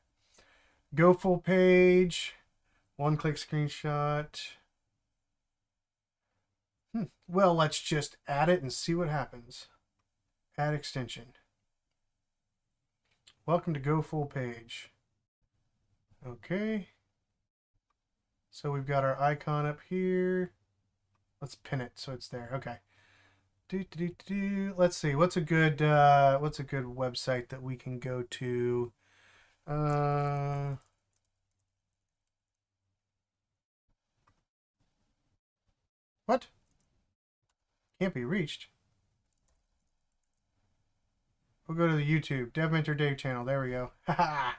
Go Full Page. One click screenshot. Well, let's just add it and see what happens. Add extension. Welcome to Go Full Page. Okay. So we've got our icon up here. Let's pin it so it's there. Okay. Let's see. What's a good website that we can go to? What? Can't be reached. We'll go to the YouTube Dev Mentor Dave channel. There we go. All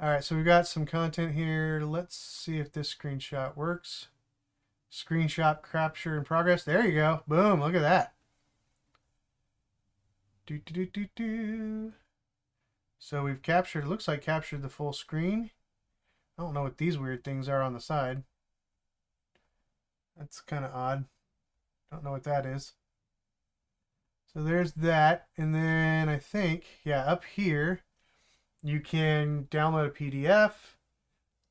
right, so we've got some content here. Let's see if this screenshot works. Screenshot capture in progress. There you go. Boom. Look at that. So we've captured, looks like captured the full screen. I don't know what these weird things are on the side. That's kind of odd. Don't know what that is. So there's that. And then I think, yeah, up here, you can download a PDF,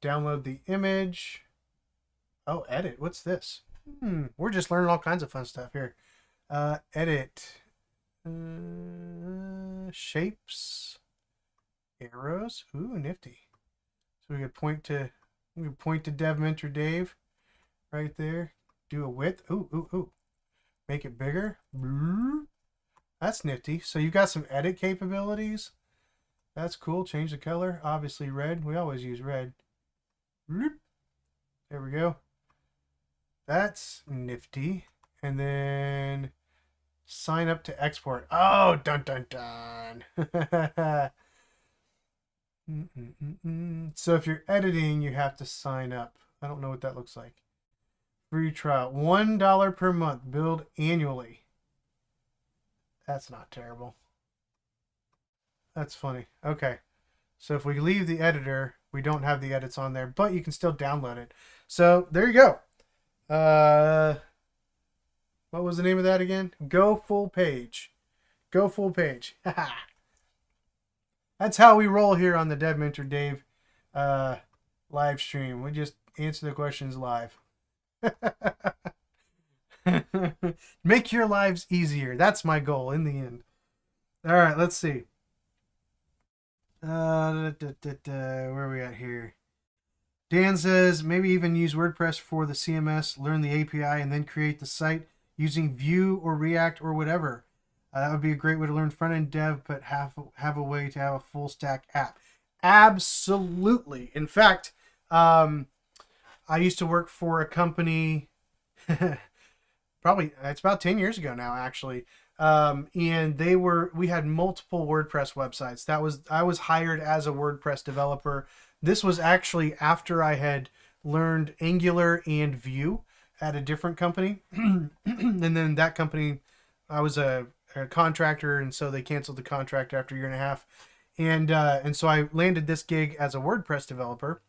download the image. Oh, edit. What's this? We're just learning all kinds of fun stuff here. Edit. Shapes. Arrows. Ooh, nifty. So we could point to Dev Mentor Dave right there. Do a width. Ooh. Make it bigger. That's nifty. So you got some edit capabilities. That's cool. Change the color. Obviously red. We always use red. There we go. That's nifty. And then sign up to export. Oh, dun dun dun. So if you're editing, you have to sign up. I don't know what that looks like. Free trial. $1 per month. Billed annually. That's not terrible. That's funny. Okay. So if we leave the editor, we don't have the edits on there, but you can still download it. So there you go. What was the name of that again? Go Full Page. Go Full Page. That's how we roll here on the Dev Mentor Dave live stream. We just answer the questions live. Make your lives easier. That's my goal in the end. All right, let's see. Where are we at here? Dan says maybe even use WordPress for the CMS, learn the API, and then create the site using Vue or React or whatever. That would be a great way to learn front end dev, but have a way to have a full stack app. Absolutely. In fact, um, I used to work for a company. Probably it's about 10 years ago now, actually. And we had multiple WordPress websites. I was hired as a WordPress developer. This was actually after I had learned Angular and Vue at a different company. And then that company, I was a contractor, and so they canceled the contract after a year and a half. And so I landed this gig as a WordPress developer.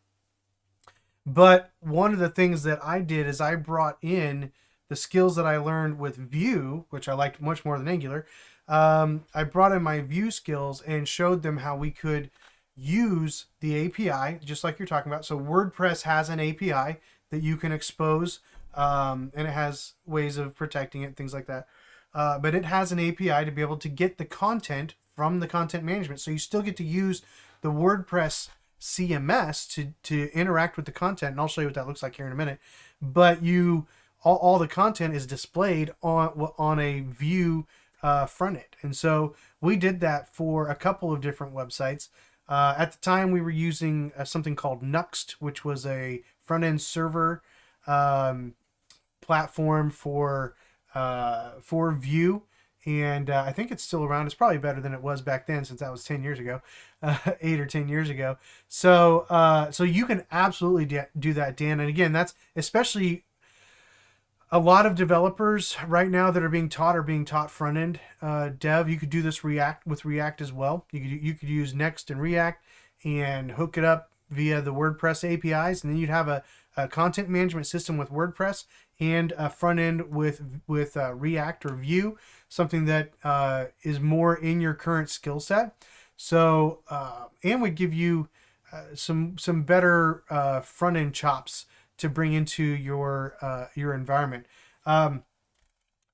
But one of the things that I did is I brought in the skills that I learned with Vue, which I liked much more than Angular. I brought in my Vue skills and showed them how we could use the API, just like you're talking about. So WordPress has an API that you can expose, and it has ways of protecting it, things like that. But it has an API to be able to get the content from the content management. So you still get to use the WordPress CMS to interact with the content, and I'll show you what that looks like here in a minute. But all the content is displayed on a Vue front end, and so we did that for a couple of different websites. At the time, we were using something called Nuxt, which was a front end server platform for Vue, and I think it's still around. It's probably better than it was back then, since that was 10 years ago, 8 or 10 years ago. So you can absolutely do that, Dan. And again, that's especially a lot of developers right now that are being taught front end dev. You could do this with React as well. You could use Next and React and hook it up via the WordPress APIs, and then you'd have a content management system with WordPress and a front end with React or Vue, something that is more in your current skill set. So and would give you some better front end chops to bring into your environment.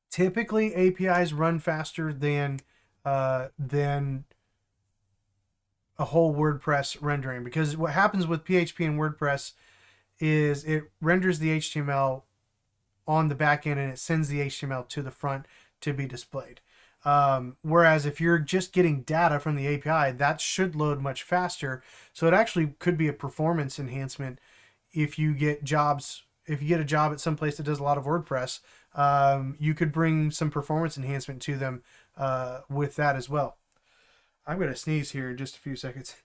Typically, APIs run faster than a whole WordPress rendering, because what happens with PHP and WordPress is it renders the HTML on the back end and it sends the HTML to the front to be displayed. Whereas if you're just getting data from the API, that should load much faster. So it actually could be a performance enhancement if you get a job at some place that does a lot of WordPress. You could bring some performance enhancement to them with that as well. I'm going to sneeze here in just a few seconds.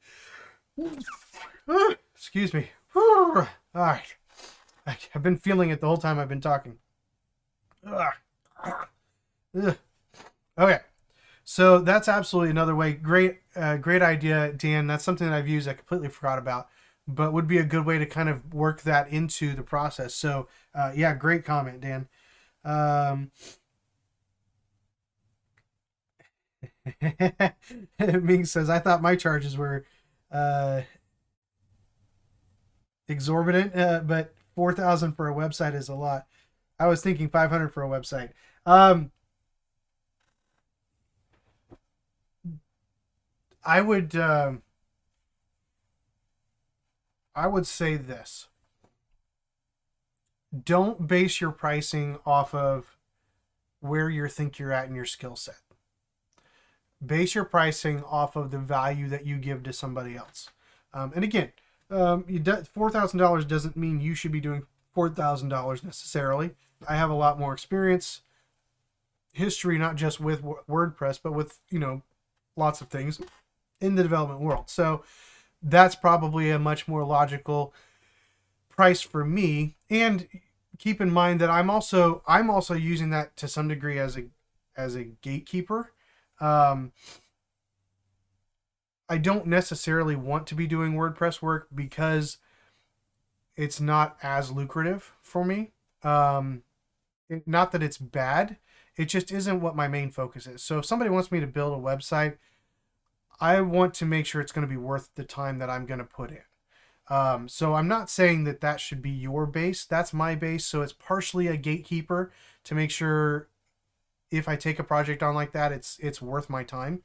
Excuse me. All right. I've been feeling it the whole time I've been talking. Okay. So that's absolutely another way. Great idea, Dan. That's something that I've used I completely forgot about, but would be a good way to kind of work that into the process. So yeah, great comment, Dan. Ming says, I thought my charges were uh, exorbitant, but 4,000 for a website is a lot. I was thinking 500 for a website. I would I would say this: don't base your pricing off of where you think you're at in your skill set. Base your pricing off of the value that you give to somebody else. And again, $4,000 doesn't mean you should be doing $4,000 necessarily. I have a lot more experience, history, not just with WordPress, but with lots of things in the development world. So that's probably a much more logical price for me. And keep in mind that I'm also using that to some degree as a gatekeeper. I don't necessarily want to be doing WordPress work because it's not as lucrative for me. Not that it's bad, it just isn't what my main focus is. So if somebody wants me to build a website, I want to make sure it's going to be worth the time that I'm going to put in. So I'm not saying that should be your base. That's my base. So it's partially a gatekeeper to make sure if I take a project on like that, it's worth my time.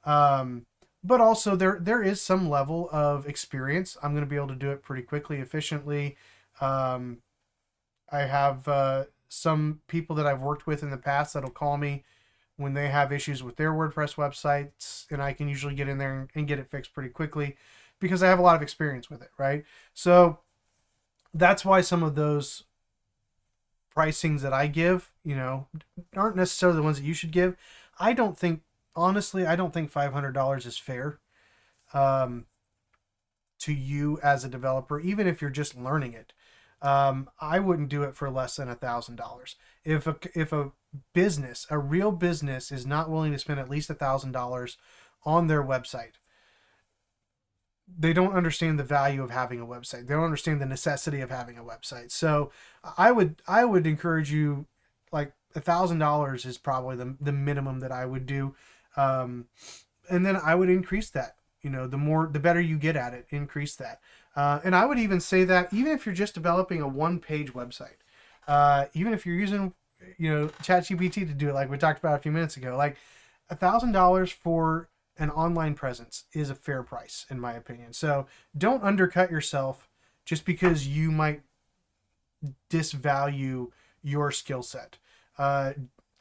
Um, but also there is some level of experience. I'm going to be able to do it pretty quickly, efficiently. Um, I have some people that I've worked with in the past that'll call me when they have issues with their WordPress websites, and I can usually get in there and get it fixed pretty quickly because I have a lot of experience with it, right? So that's why some of those pricings that I give, aren't necessarily the ones that you should give. I don't think, honestly, I don't think $500 is fair um, to you as a developer, even if you're just learning it. I wouldn't do it for less than $1,000. If a business, a real business, is not willing to spend at least $1,000 on their website, they don't understand the value of having a website. They don't understand the necessity of having a website. So I would encourage you, like $1,000 is probably the minimum that I would do, and then I would increase that. The better you get at it, increase that. And I would even say that even if you're just developing a one-page website, even if you're using ChatGPT to do it, like we talked about a few minutes ago, like $1,000 for an online presence is a fair price, in my opinion. So don't undercut yourself just because you might disvalue your skill set.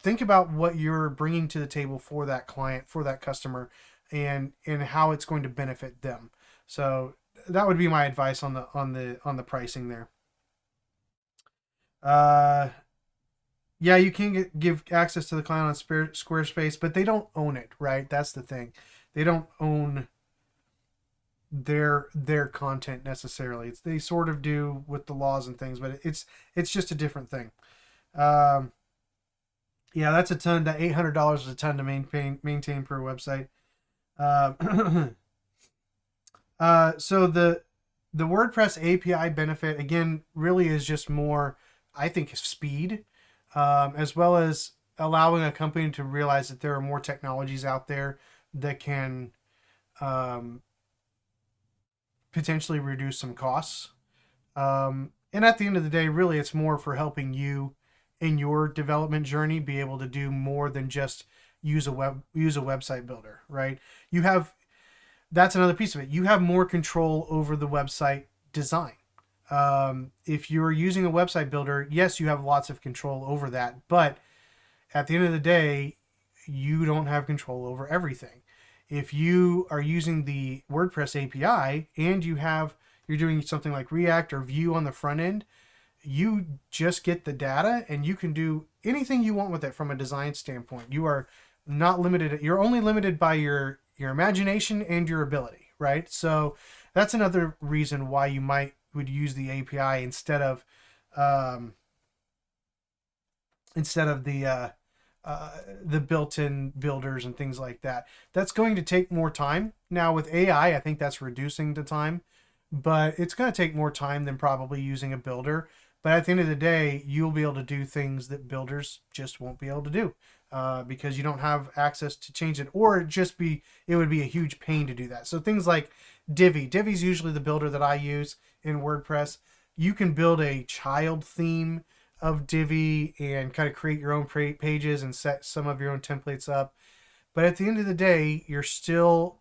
Think about what you're bringing to the table for that client, for that customer, and how it's going to benefit them. So that would be my advice on the pricing there. Yeah, you can give access to the client on Squarespace, but they don't own it, right? That's the thing. They don't own their content necessarily. They sort of do with the laws and things, but it's just a different thing. Um, yeah, that's a ton. That $800 is a ton to maintain per website. Uh, so the WordPress API benefit again really is just more, I think, speed, as well as allowing a company to realize that there are more technologies out there that can potentially reduce some costs. And at the end of the day, really, it's more for helping you in your development journey be able to do more than just use a website builder, right? That's another piece of it. You have more control over the website design. If you're using a website builder, yes, you have lots of control over that, but at the end of the day, you don't have control over everything. If you are using the WordPress API and you're doing something like React or Vue on the front end, you just get the data and you can do anything you want with it from a design standpoint. You are not limited. You're only limited by your imagination and your ability, right? So that's another reason why you would use the API instead of the built-in builders and things like that. That's going to take more time. Now with AI, I think that's reducing the time, but it's going to take more time than probably using a builder. But at the end of the day, you'll be able to do things that builders just won't be able to do because you don't have access to change it, or it would be a huge pain to do that. So things like Divi. Divi's usually the builder that I use in WordPress. You can build a child theme of Divi and kind of create your own pages and set some of your own templates up. But at the end of the day, you're still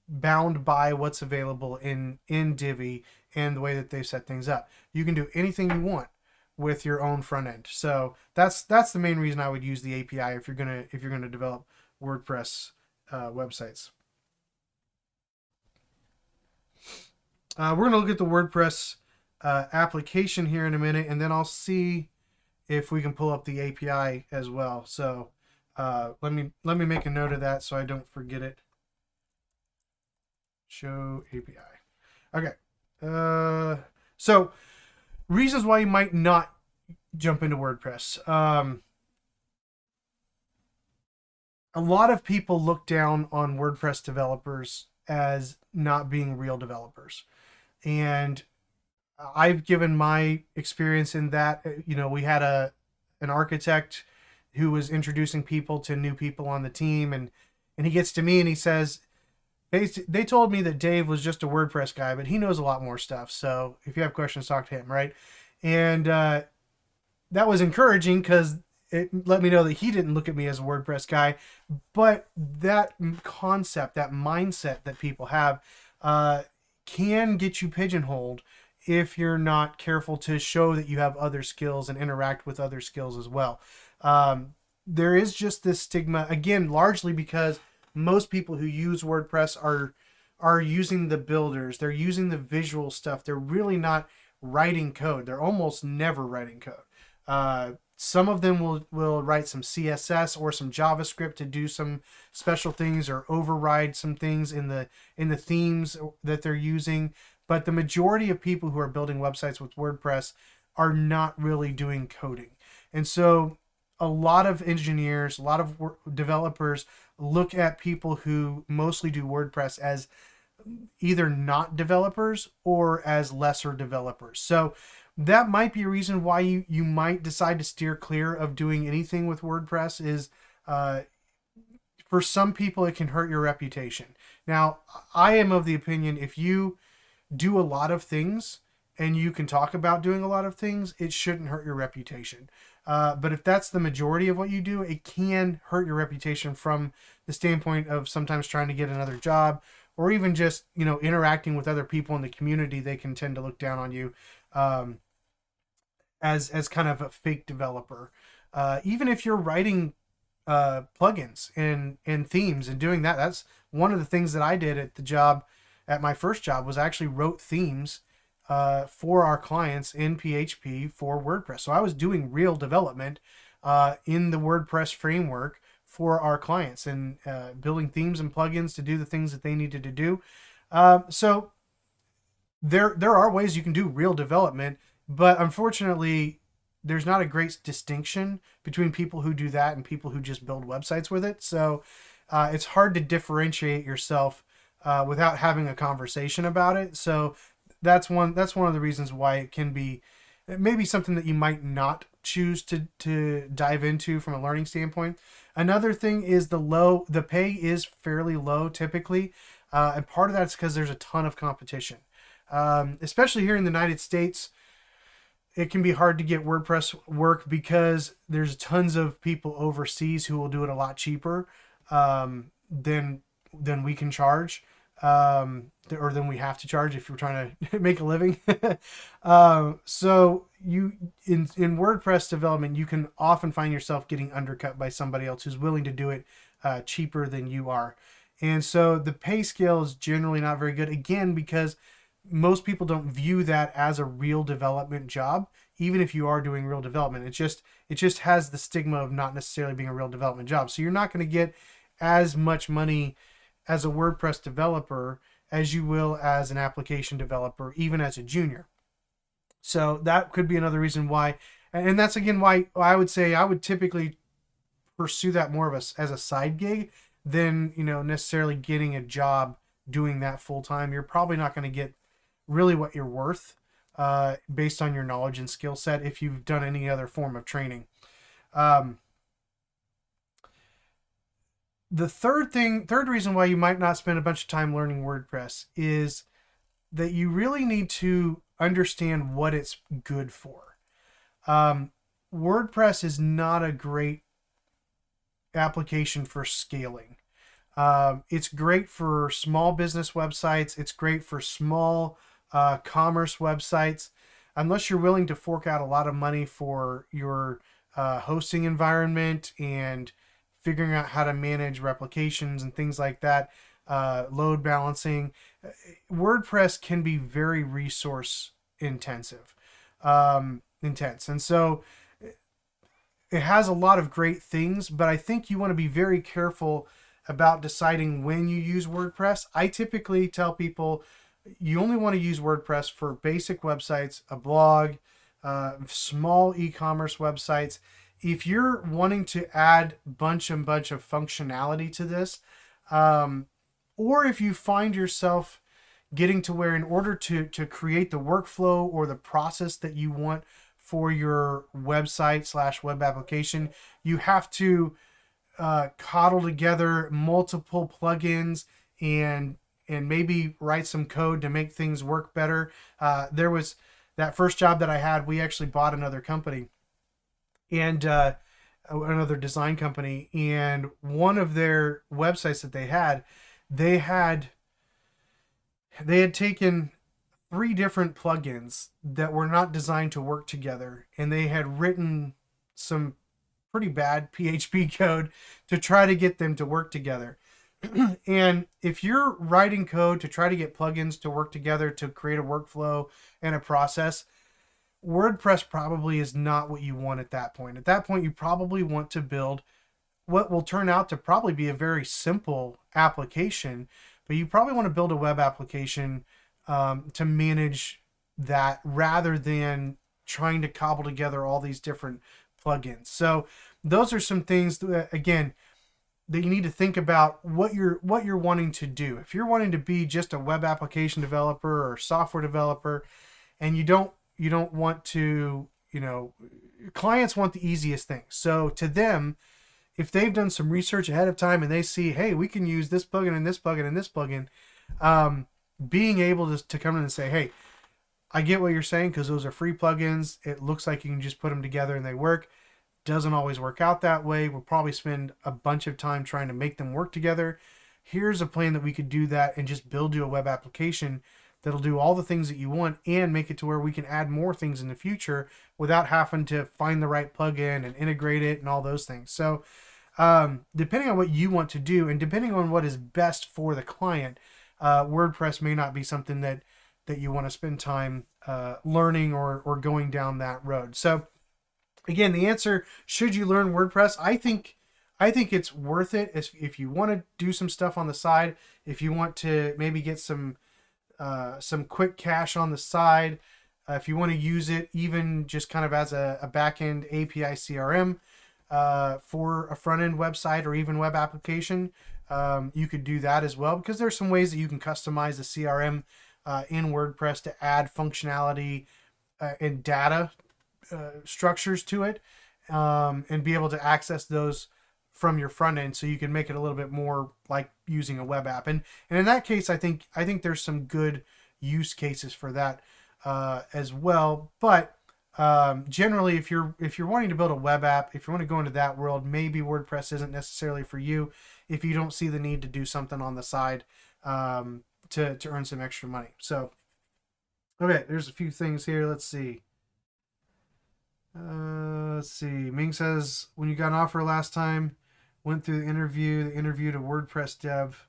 bound by what's available in Divi and the way that they set things up. You can do anything you want with your own front end. So that's the main reason I would use the API if you're gonna develop WordPress websites. We're gonna look at the WordPress application here in a minute, and then I'll see if we can pull up the API as well. So let me make a note of that so I don't forget it. Show API. Okay. So reasons why you might not jump into WordPress. A lot of people look down on WordPress developers as not being real developers. And I've given my experience in that. We had an architect who was introducing people to new people on the team, and he gets to me and he says, they told me that Dave was just a WordPress guy, but he knows a lot more stuff. So if you have questions, talk to him, right? And that was encouraging because it let me know that he didn't look at me as a WordPress guy. But that concept, that mindset that people have, uh, can get you pigeonholed if you're not careful to show that you have other skills and interact with other skills as well. There is just this stigma, again, largely because most people who use WordPress are using the builders, they're using the visual stuff. They're really not writing code. They're almost never writing code. Some of them will write some CSS or some JavaScript to do some special things or override some things in the themes that they're using. But the majority of people who are building websites with WordPress are not really doing coding. And so a lot of engineers, a lot of developers look at people who mostly do WordPress as either not developers or as lesser developers. So that might be a reason why you might decide to steer clear of doing anything with WordPress is for some people it can hurt your reputation. Now, I am of the opinion if you do a lot of things and you can talk about doing a lot of things, it shouldn't hurt your reputation. But if that's the majority of what you do, it can hurt your reputation from the standpoint of sometimes trying to get another job or even just, interacting with other people in the community. They can tend to look down on you as kind of a fake developer. Even if you're writing plugins and themes and doing that, that's one of the things that I did at my first job was I actually wrote themes for our clients in PHP for WordPress. So I was doing real development in the WordPress framework for our clients and building themes and plugins to do the things that they needed to do. So there are ways you can do real development, but unfortunately, there's not a great distinction between people who do that and people who just build websites with it. So it's hard to differentiate yourself without having a conversation about it. So that's one of the reasons why it can be maybe something that you might not choose to dive into from a learning standpoint. Another thing is the pay is fairly low typically, and part of that's because there's a ton of competition, especially here in the United States. It can be hard to get WordPress work because there's tons of people overseas who will do it a lot cheaper than we can charge. Or than we have to charge if you're trying to make a living. So in WordPress development, you can often find yourself getting undercut by somebody else who's willing to do it cheaper than you are. And so the pay scale is generally not very good, again, because most people don't view that as a real development job, even if you are doing real development. It just has the stigma of not necessarily being a real development job. So you're not going to get as much money as a WordPress developer as you will as an application developer, even as a junior. So that could be another reason why, and that's again why I would say I would typically pursue that more of as a side gig than necessarily getting a job doing that full time. You're probably not going to get really what you're worth based on your knowledge and skill set if you've done any other form of training. The third reason why you might not spend a bunch of time learning WordPress is that you really need to understand what it's good for. WordPress is not a great application for scaling. It's great for small business websites. It's great for small commerce websites. Unless you're willing to fork out a lot of money for your hosting environment and figuring out how to manage replications and things like that, load balancing. WordPress can be very resource intense. And so it has a lot of great things, but I think you want to be very careful about deciding when you use WordPress. I typically tell people you only want to use WordPress for basic websites, a blog, small e-commerce websites. If you're wanting to add bunch of functionality to this, or if you find yourself getting to where in order to create the workflow or the process that you want for your website / web application, you have to coddle together multiple plugins and maybe write some code to make things work better. There was that first job that I had, we actually bought another company. And another design company, and one of their websites that they had they had taken three different plugins that were not designed to work together, and they had written some pretty bad PHP code to try to get them to work together. And if you're writing code to try to get plugins to work together to create a workflow and a process, WordPress probably is not what you want at that point. At that point, you probably want to build what will turn out to probably be a very simple application, but you probably want to build a web application to manage that rather than trying to cobble together all these different plugins. So those are some things that, again, that you need to think about what you're wanting to do. If you're wanting to be just a web application developer or software developer, and you don't want to, clients want the easiest thing. So to them, if they've done some research ahead of time and they see, hey, we can use this plugin and this plugin and this plugin, being able to come in and say, hey, I get what you're saying because those are free plugins. It looks like you can just put them together and they work. Doesn't always work out that way. We'll probably spend a bunch of time trying to make them work together. Here's a plan that we could do that and just build you a web application that'll do all the things that you want and make it to where we can add more things in the future without having to find the right plugin and integrate it and all those things. So depending on what you want to do and depending on what is best for the client, WordPress may not be something that you want to spend time learning or going down that road. So again, the answer, should you learn WordPress? I think it's worth it if you want to do some stuff on the side, if you want to maybe get some quick cash on the side, if you want to use it even just kind of as a back-end API CRM for a front-end website or even web application, you could do that as well, because there's some ways that you can customize the CRM in WordPress to add functionality and data structures to it, and be able to access those from your front end, so you can make it a little bit more like using a web app. And in that case, I think there's some good use cases for that as well. But generally, if you're wanting to build a web app, if you want to go into that world, maybe WordPress isn't necessarily for you if you don't see the need to do something on the side to earn some extra money. So, okay, there's a few things here. Let's see. Ming says, when you got an offer last time, went through the interview to WordPress dev.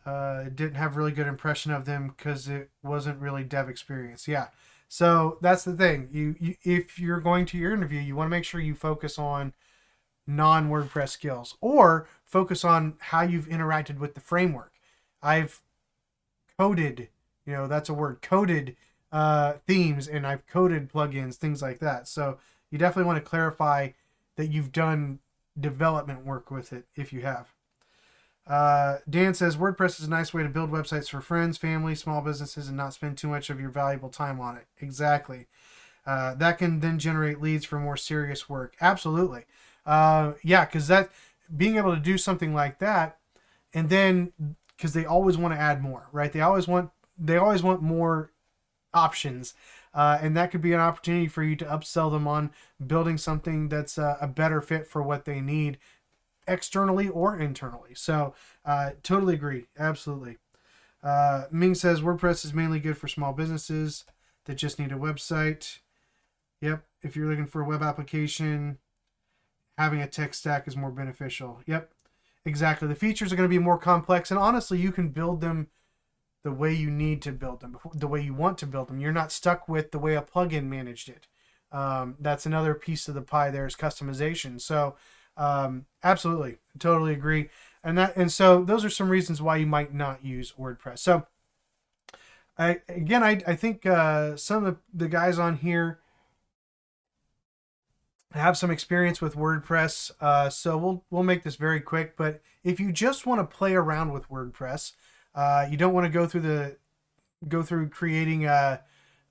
Didn't have really good impression of them because it wasn't really dev experience. Yeah. So that's the thing. You if you're going to your interview, you want to make sure you focus on non-WordPress skills or focus on how you've interacted with the framework. I've coded, that's a word, coded themes, and I've coded plugins, things like that. So you definitely want to clarify that you've done development work with it if you have. Dan says WordPress is a nice way to build websites for friends, family, small businesses, and not spend too much of your valuable time on it. Exactly. That can then generate leads for more serious work. Absolutely. Yeah, because that being able to do something like that, and then because they always want to add more, right? They always want more options, and that could be an opportunity for you to upsell them on building something that's a better fit for what they need externally or internally. So totally agree. Absolutely. Ming says WordPress is mainly good for small businesses that just need a website. Yep. If you're looking for a web application, having a tech stack is more beneficial. Yep, exactly. The features are going to be more complex, and honestly, you can build them the way you need to build them, the way you want to build them. You're not stuck with the way a plugin managed it. That's another piece of the pie there, is customization. So absolutely, totally agree. And so those are some reasons why you might not use WordPress. So I think some of the guys on here have some experience with WordPress. So we'll make this very quick, but if you just want to play around with WordPress, you don't want to go through creating an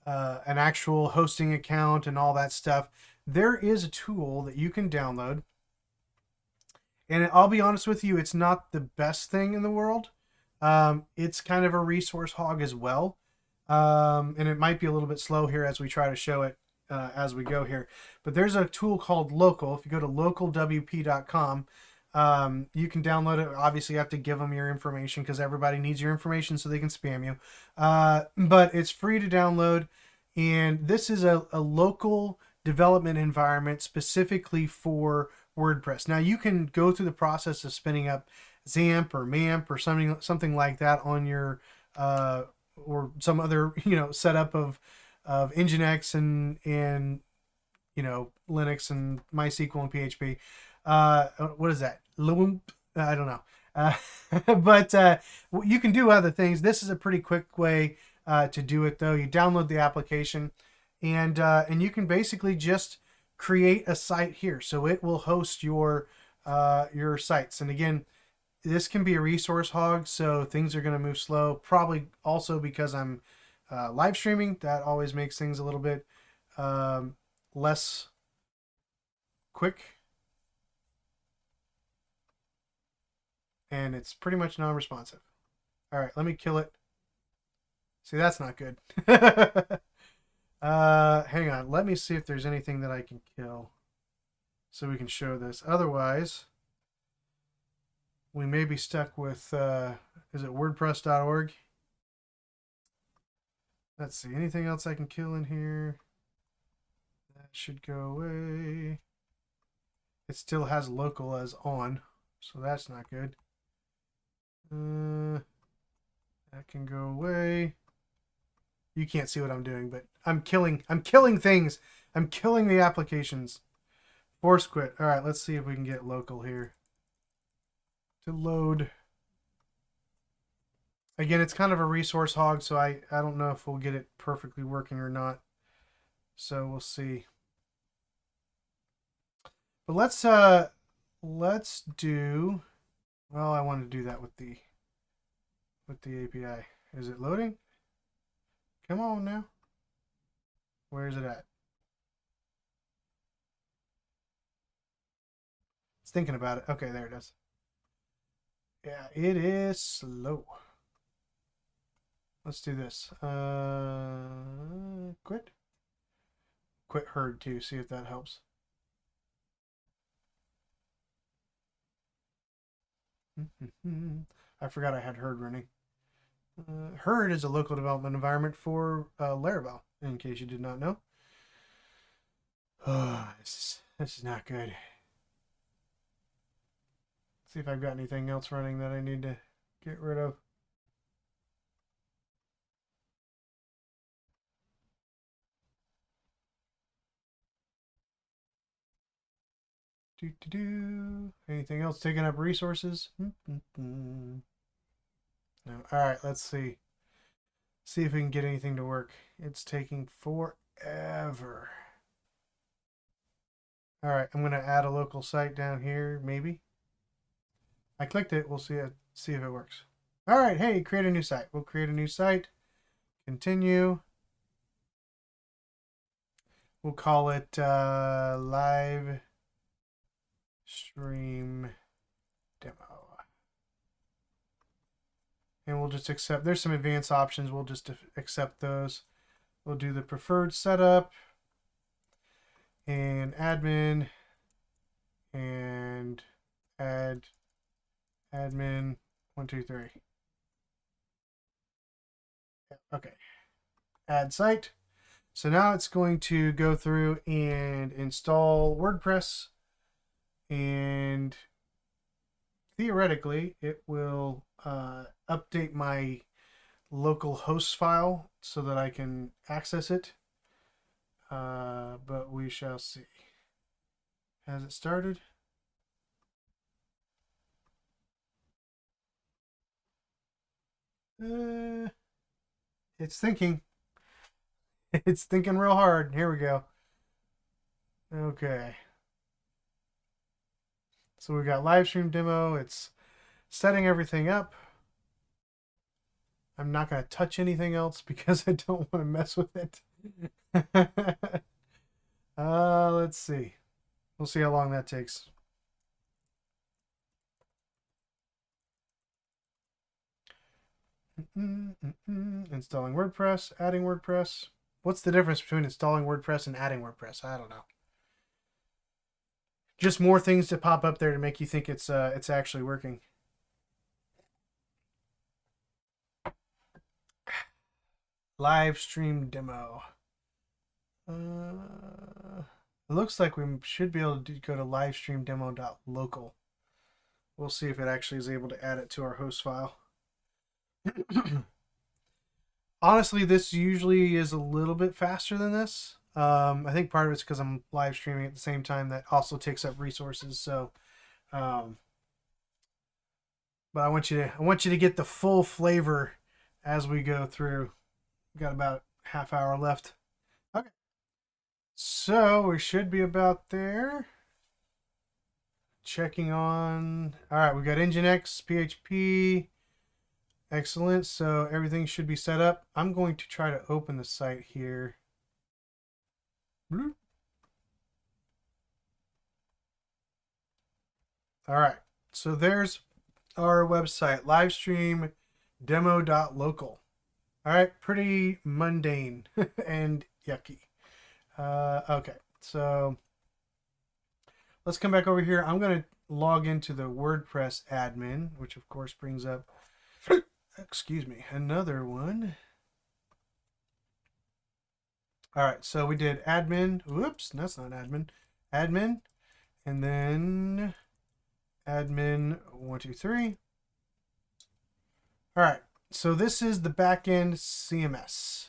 actual hosting account and all that stuff, there is a tool that you can download. And I'll be honest with you, it's not the best thing in the world. It's kind of a resource hog as well. And it might be a little bit slow here as we try to show it. as we go here. But there's a tool called Local. If you go to localwp.com, you can download it. Obviously, you have to give them your information because everybody needs your information so they can spam you. But it's free to download. And this is a local development environment specifically for WordPress. Now, you can go through the process of spinning up XAMPP or MAMP or something like that on your or some other setup of Nginx and Linux and MySQL and PHP. What is that? Loom? I don't know. But you can do other things. This is a pretty quick way to do it, though. You download the application, and you can basically just create a site here. So it will host your sites. And again, this can be a resource hog, so things are going to move slow. Probably also because I'm live streaming. That always makes things a little bit less quick. And it's pretty much non-responsive. All right, let me kill it. See, that's not good. Hang on. Let me see if there's anything that I can kill so we can show this. Otherwise, we may be stuck with, is it wordpress.org? Let's see. Anything else I can kill in here? That should go away. It still has local as on, so that's not good. That can go away. You can't see what I'm doing, but I'm killing things. I'm killing the applications. Force quit. All right, let's see if we can get local here to load. Again, it's kind of a resource hog, so I don't know if we'll get it perfectly working or not. So we'll see. But let's do, well, I want to do that with the API. Is it loading? Come on now. Where is it at? It's thinking about it. Okay, there it is. Yeah, it is slow. Let's do this. Quit. Quit herd too. See if that helps. I forgot I had herd running. Herd is a local development environment for Laravel, in case you did not know. Oh, this is not good. Let's see if I've got anything else running that I need to get rid of. Anything else taking up resources? No. All right, let's see. See if we can get anything to work. It's taking forever. All right, I'm going to add a local site down here, maybe. I clicked it. We'll see if it works. All right, hey, create a new site. We'll create a new site. Continue. We'll call it Livestream Demo. And we'll just accept, there's some advanced options. We'll just accept those. We'll do the preferred setup and admin and add admin 1, 2, 3. Okay. Add site. So now it's going to go through and install WordPress, and theoretically it will update my local host file so that I can access it. But we shall see. Has it started? It's thinking. It's thinking real hard. Here we go. Okay. So we got Livestream demo. It's setting everything up. I'm not going to touch anything else because I don't want to mess with it. Let's see. We'll see how long that takes. Installing WordPress, adding WordPress. What's the difference between installing WordPress and adding WordPress? I don't know. Just more things to pop up there to make you think it's actually working. Live stream demo. It looks like we should be able to go to livestreamdemo.local. We'll see if it actually is able to add it to our host file. Honestly, this usually is a little bit faster than this. I think part of it's because I'm live streaming at the same time. That also takes up resources. So, but I want you to get the full flavor as we go through. We've got about half hour left. Okay, so we should be about there. Checking on. All right, we got Nginx, PHP. Excellent. So everything should be set up. I'm going to try to open the site here. All right. So there's our website, livestreamdemo.local. All right. Pretty mundane and yucky. Okay. So let's come back over here. I'm going to log into the WordPress admin, which of course brings up excuse me, another one. All right, so we did admin. Whoops, that's not admin. Admin, and then admin 1, 2, 3. All right, so this is the backend CMS.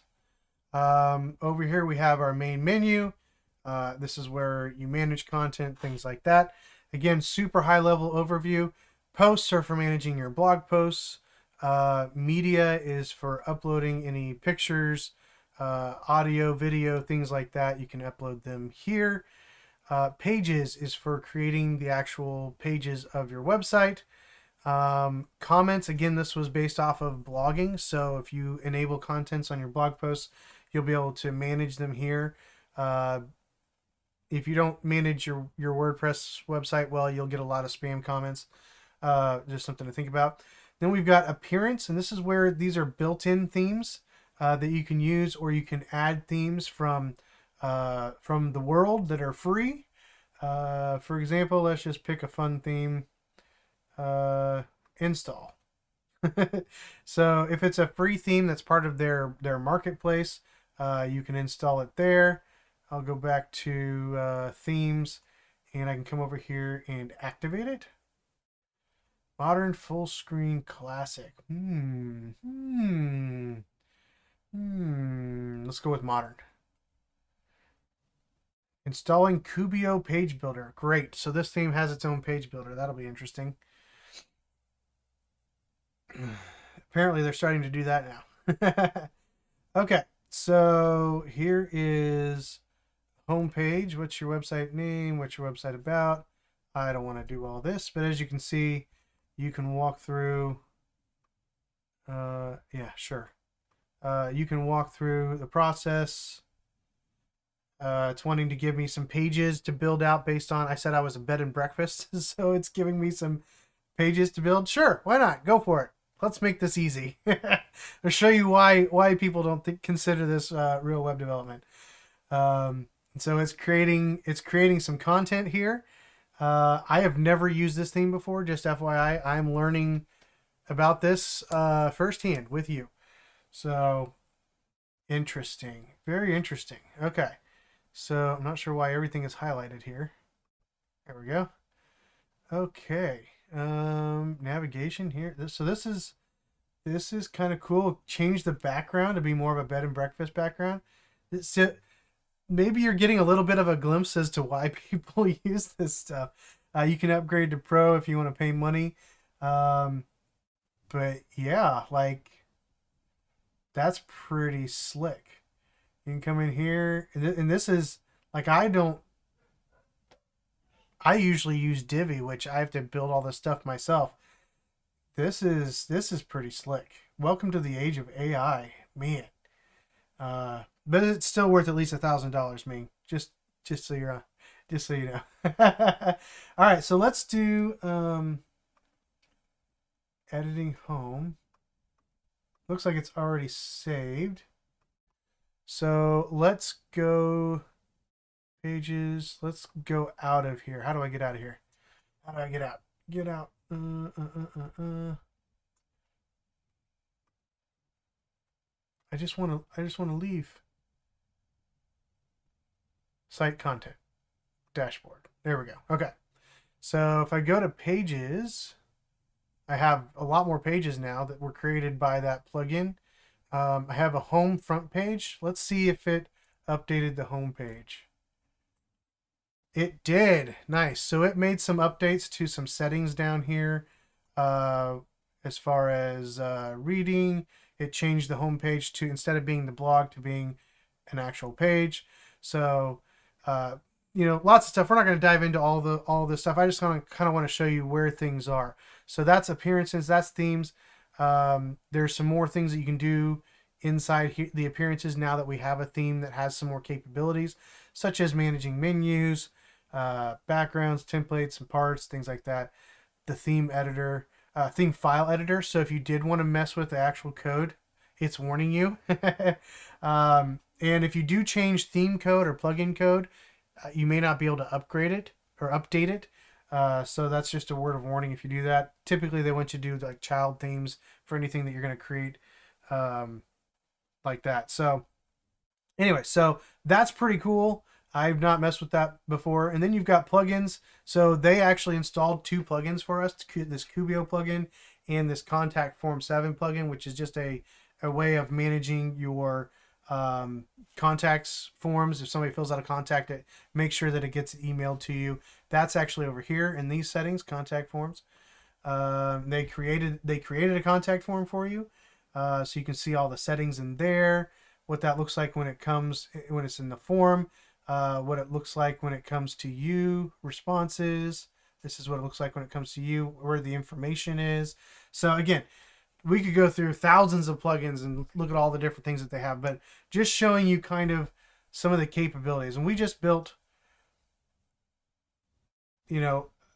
Over here we have our main menu. This is where you manage content, things like that. Again, super high level overview. Posts are for managing your blog posts. Media is for uploading any pictures, audio, video, things like that. You can upload them here. Pages is for creating the actual pages of your website. Comments, again, this was based off of blogging. So if you enable contents on your blog posts, you'll be able to manage them here. If you don't manage your WordPress website well, you'll get a lot of spam comments. Just something to think about. Then we've got appearance, and this is where these are built-in themes that you can use, or you can add themes from the world that are free. For example, let's just pick a fun theme. Install. So if it's a free theme that's part of their marketplace, you can install it there. I'll go back to themes, and I can come over here and activate it. Modern full screen classic. Let's go with modern. Installing Kubio page builder. Great. So this theme has its own page builder. That'll be interesting. Apparently they're starting to do that now. Okay. So here is homepage. What's your website name? What's your website about? I don't want to do all this, but as you can see, you can walk through, yeah, sure. You can walk through the process. It's wanting to give me some pages to build out based on, I said I was a bed and breakfast, so it's giving me some pages to build. Sure, why not? Go for it. Let's make this easy. I'll show you why people don't consider this real web development. So it's creating some content here. I have never used this theme before, just FYI. I'm learning about this firsthand with you. So, interesting. Very interesting. Okay. So, I'm not sure why everything is highlighted here. There we go. Okay. Navigation here. This is kind of cool. Change the background to be more of a bed and breakfast background. So, maybe you're getting a little bit of a glimpse as to why people use this stuff. You can upgrade to Pro if you want to pay money. But yeah, like, that's pretty slick. You can come in here, and this is, like, I usually use Divi, which I have to build all this stuff myself. This is pretty slick. Welcome to the age of AI, man. But it's still worth at least $1,000, man. Just so you know. All right, so let's do editing home. Looks like it's already saved. So let's go pages. Let's go out of here. How do I get out of here? How do I get out? Get out. I just want to. I just want to leave. Site content dashboard. There we go. Okay. So if I go to pages, I have a lot more pages now that were created by that plugin. I have a home front page. Let's see if it updated the home page. It did. Nice. So it made some updates to some settings down here. As far as reading, it changed the home page to, instead of being the blog, to being an actual page. So, lots of stuff. We're not going to dive into all this stuff. I just kind of want to show you where things are. So that's appearances. That's themes. There's some more things that you can do inside here, the appearances, now that we have a theme that has some more capabilities, such as managing menus, backgrounds, templates, and parts, things like that. The theme editor, theme file editor. So if you did want to mess with the actual code, it's warning you. And if you do change theme code or plugin code, you may not be able to upgrade it or update it. So that's just a word of warning if you do that. Typically, they want you to do like child themes for anything that you're going to create, like that. So anyway, so that's pretty cool. I've not messed with that before. And then you've got plugins. So they actually installed 2 plugins for us, this Kubio plugin and this Contact Form 7 plugin, which is just a way of managing your contacts forms. If somebody fills out a contact, make sure that it gets emailed to you. That's actually over here in these settings, contact forms. They created a contact form for you, so you can see all the settings in there, what that looks like when it's in the form, what it looks like when it comes to you, responses. This is what it looks like when it comes to you, where the information is. So again, we could go through thousands of plugins and look at all the different things that they have, but just showing you kind of some of the capabilities. And we just built,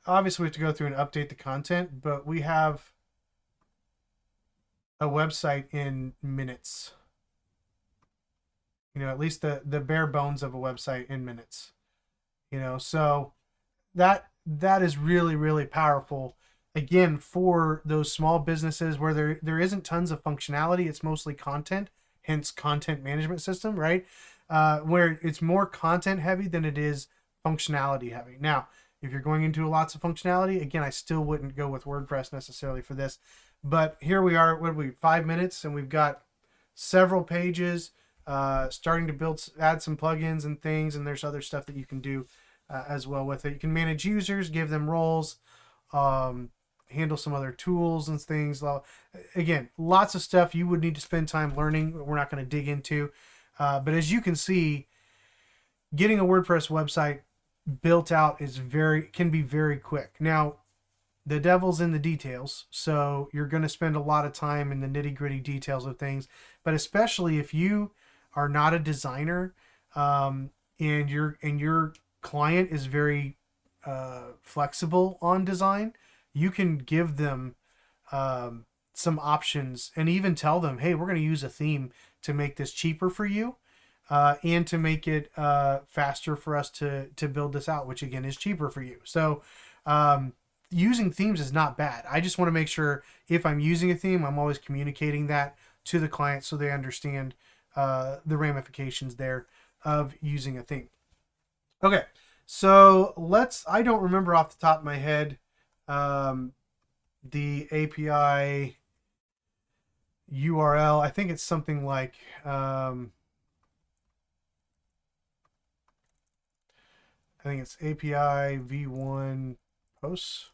obviously we have to go through and update the content, but we have a website in minutes. At least the bare bones of a website in minutes. So that is really, really powerful. Again, for those small businesses where there isn't tons of functionality, it's mostly content, hence content management system, right? Where it's more content heavy than it is functionality heavy. Now, if you're going into lots of functionality, again, I still wouldn't go with WordPress necessarily for this. But here we are, 5 minutes, and we've got several pages, starting to add some plugins and things, and there's other stuff that you can do as well with it. You can manage users, give them roles, handle some other tools and things. Again, lots of stuff you would need to spend time learning. We're not going to dig into. But as you can see, getting a WordPress website built out can be very quick. Now, the devil's in the details, so you're going to spend a lot of time in the nitty-gritty details of things. But especially if you are not a designer, and your client is very flexible on design, you can give them some options and even tell them, hey, we're going to use a theme to make this cheaper for you, and to make it faster for us to build this out, which again is cheaper for you. So using themes is not bad. I just want to make sure if I'm using a theme, I'm always communicating that to the client so they understand the ramifications there of using a theme. Okay, so I don't remember off the top of my head the API URL. I think it's something like I think it's API v1 posts.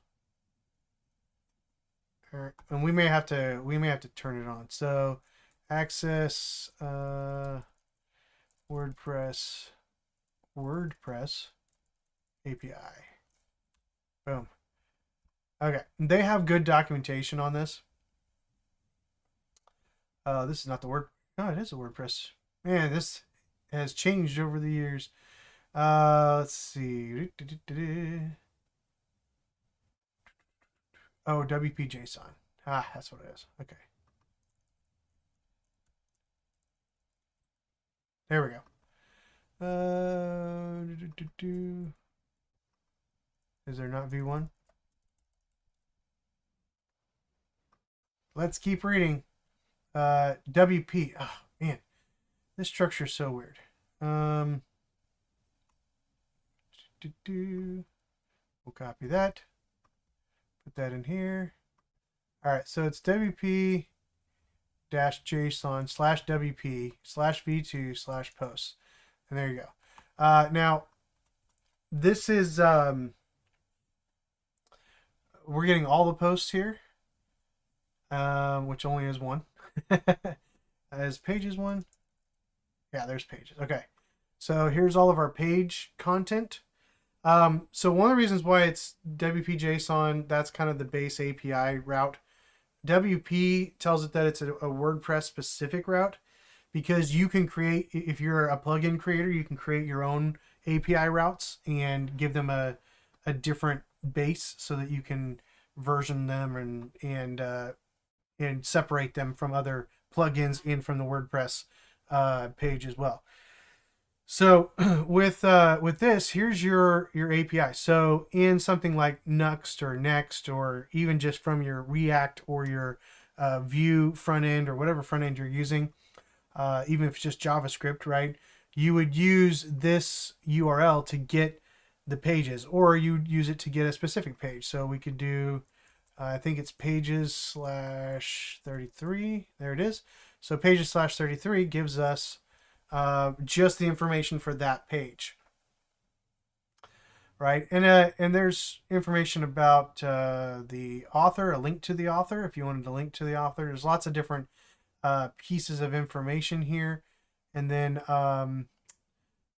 And we may have to turn it on. So access WordPress API. Boom. Okay, they have good documentation on this. This is not the word. No, it is a WordPress. Man, this has changed over the years. Let's see. Oh, WP JSON. That's what it is. Okay. There we go. Is there not V1? Let's keep reading. WP. Oh, man. This structure is so weird. We'll copy that. Put that in here. All right, so it's WP JSON / WP / V2 / posts. And there you go. Now, this is, we're getting all the posts here, which only is one. As pages one? Yeah, there's pages. Okay. So here's all of our page content. So one of the reasons why it's WP JSON, that's kind of the base API route. WP tells it that it's a WordPress specific route, because you can create, if you're a plugin creator, you can create your own API routes and give them a different base so that you can version them and separate them from other plugins and from the WordPress page as well. So with this, here's your API. So in something like Nuxt or Next, or even just from your React or your Vue front end or whatever front end you're using, even if it's just JavaScript, right? You would use this URL to get the pages, or you'd use it to get a specific page. So we could do, I think it's pages /33. There it is. So pages /33 gives us just the information for that page, right? And there's information about the author, a link to the author if you wanted to link to the author. There's lots of different pieces of information here. And then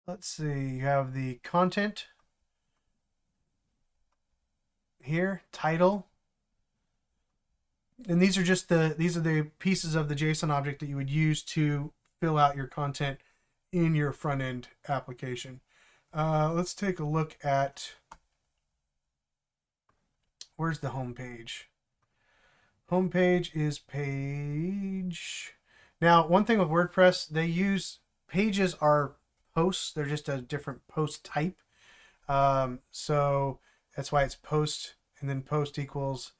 let's see, you have the content here, title. And these are the pieces of the JSON object that you would use to fill out your content in your front end application. Let's take a look at, where's the home page? Home page is page. Now, one thing with WordPress, they use pages are posts. They're just a different post type. So that's why it's post, and then post equals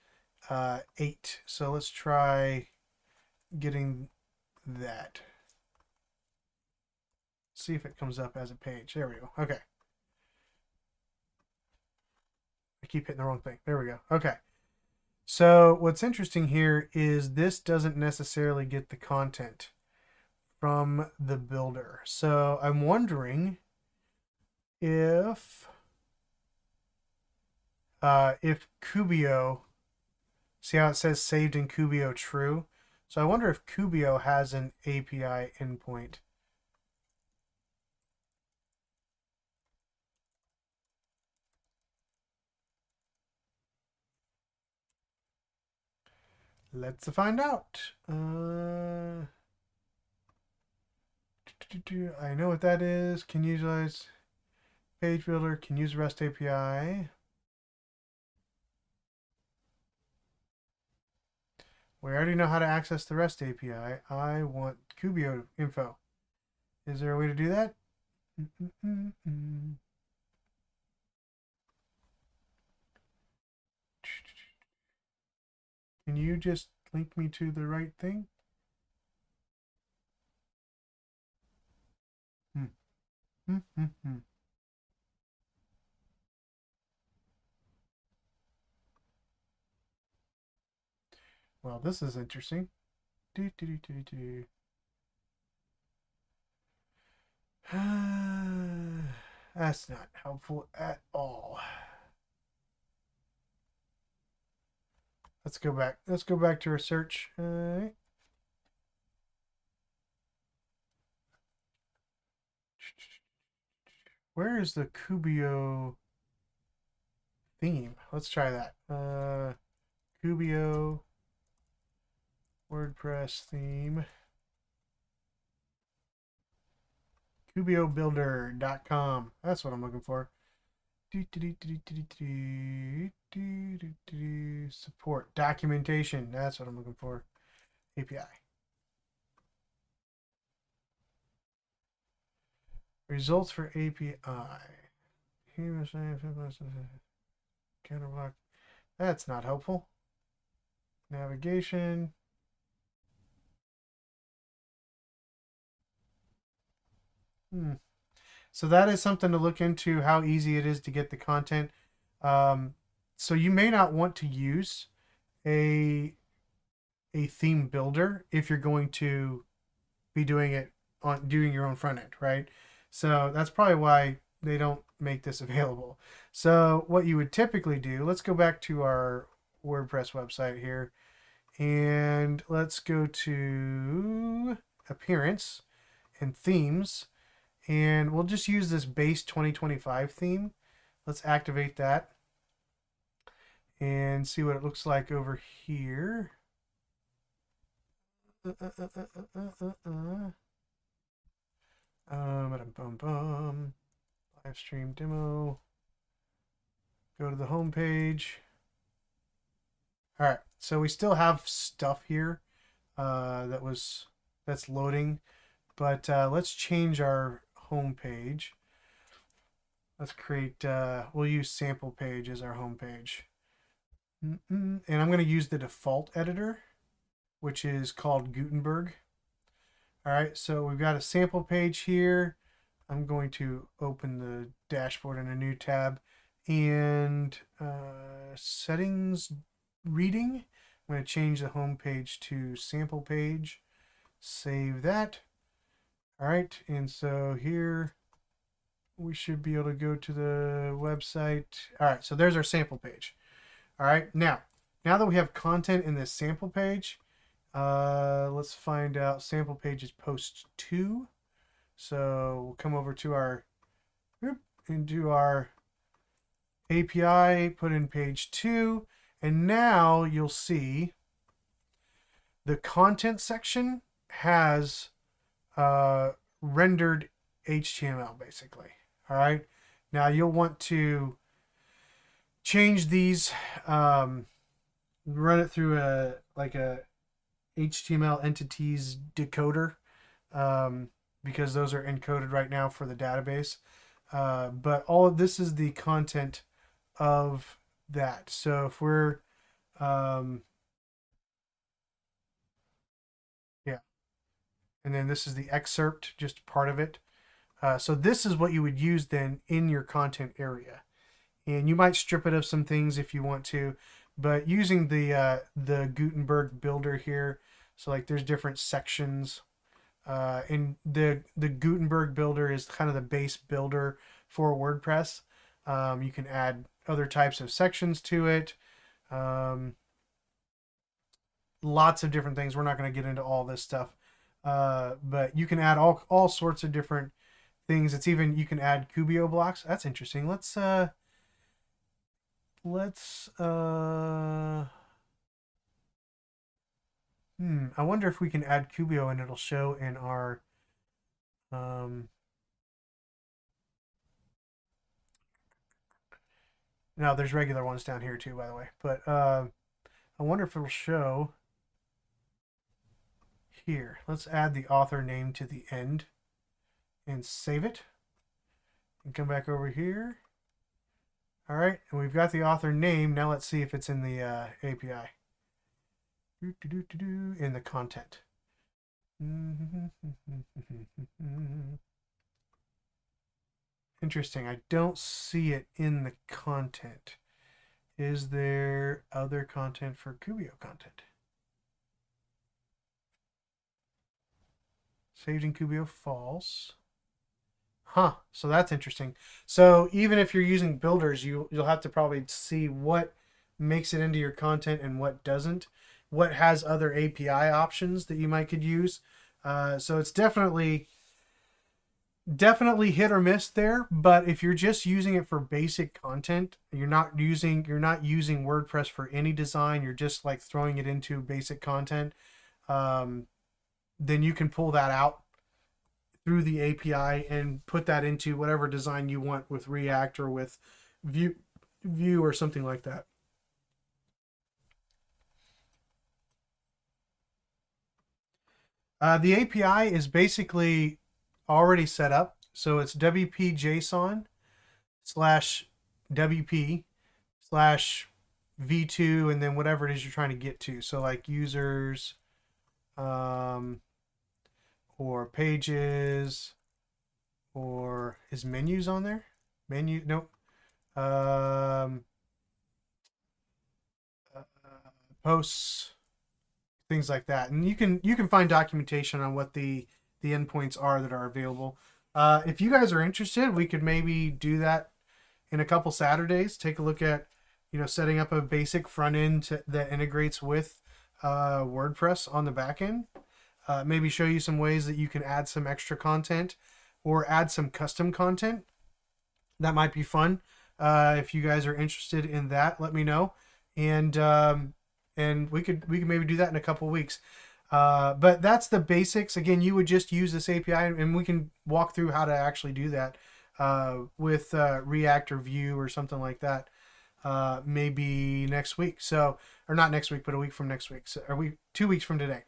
8. So let's try getting that. See if it comes up as a page. There we go. Okay. I keep hitting the wrong thing. There we go. Okay. So what's interesting here is this doesn't necessarily get the content from the builder. So I'm wondering if Kubio, see how it says saved in Kubio true? So I wonder if Kubio has an API endpoint. Let's find out. I know what that is. Can utilize page builder, can use REST API. We already know how to access the REST API. I want Kubio info. Is there a way to do that? Can you just link me to the right thing? Well, this is interesting. That's not helpful at all. Let's go back. Let's go back to our search. Where is the Kubio theme? Let's try that. Kubio WordPress theme. KubioBuilder.com. That's what I'm looking for. Support. Documentation. That's what I'm looking for. API. Results for API. Counterblock. That's not helpful. Navigation. So that is something to look into, how easy it is to get the content. So you may not want to use a theme builder if you're going to be doing it on doing your own front end, right? So that's probably why they don't make this available. So what you would typically do, let's go back to our WordPress website here, and let's go to appearance and themes, and we'll just use this base 2025 theme. Let's activate that and see what it looks like over here. Livestream demo. Go to the home page. All right, so we still have stuff here that's loading, but let's change our home page. Let's create. We'll use sample page as our home page, and I'm going to use the default editor, which is called Gutenberg. All right, so we've got a sample page here. I'm going to open the dashboard in a new tab, and settings reading. I'm going to change the home page to sample page. Save that. All right, and so here we should be able to go to the website. All right, so there's our sample page. All right, now that we have content in this sample page, let's find out sample page is post 2. So we'll come over to our into our API, put in page 2, and now you'll see the content section has rendered HTML basically. All right, now you'll want to change these, run it through a HTML entities decoder, because those are encoded right now for the database. But all of this is the content of that. So if we're, yeah, and then this is the excerpt, just part of it. So this is what you would use then in your content area. And you might strip it of some things if you want to, but using the Gutenberg builder here, so like there's different sections, and the Gutenberg builder is kind of the base builder for WordPress. You can add other types of sections to it, lots of different things. We're not going to get into all this stuff, but you can add all sorts of different things. It's even, you can add Cubio blocks. That's interesting. Let's I wonder if we can add Cubio and it'll show in our now there's regular ones down here too, by the way, but I wonder if it'll show here. Let's add the author name to the end and save it and come back over here. All right, and we've got the author name. Now let's see if it's in the API. In the content. Interesting. I don't see it in the content. Is there other content for Cubio content? Saved in Cubio, false. Huh. So that's interesting. So even if you're using builders, you'll have to probably see what makes it into your content and what doesn't. What has other API options that you might could use. So it's definitely hit or miss there. But if you're just using it for basic content, you're not using WordPress for any design. You're just like throwing it into basic content. Then you can pull that out through the API and put that into whatever design you want with React or with Vue or something like that. The API is basically already set up So it's WP-JSON slash WP slash v2 and then whatever it is you're trying to get to. So like users, or pages, or is menus on there? Menu, nope. Um, Posts, things like that, and you can find documentation on what the endpoints are that are available. If you guys are interested, we could maybe do that in a couple Saturdays. Take a look at setting up a basic front end that integrates with WordPress on the back end. Maybe show you some ways that you can add some extra content or add some custom content. That might be fun. If you guys are interested in that, let me know, and we could maybe do that in a couple weeks. But that's the basics. Again, you would just use this API, and we can walk through how to actually do that with React or Vue or something like that. Maybe next week. So, or not next week, but a week from next week. So, 2 weeks from today.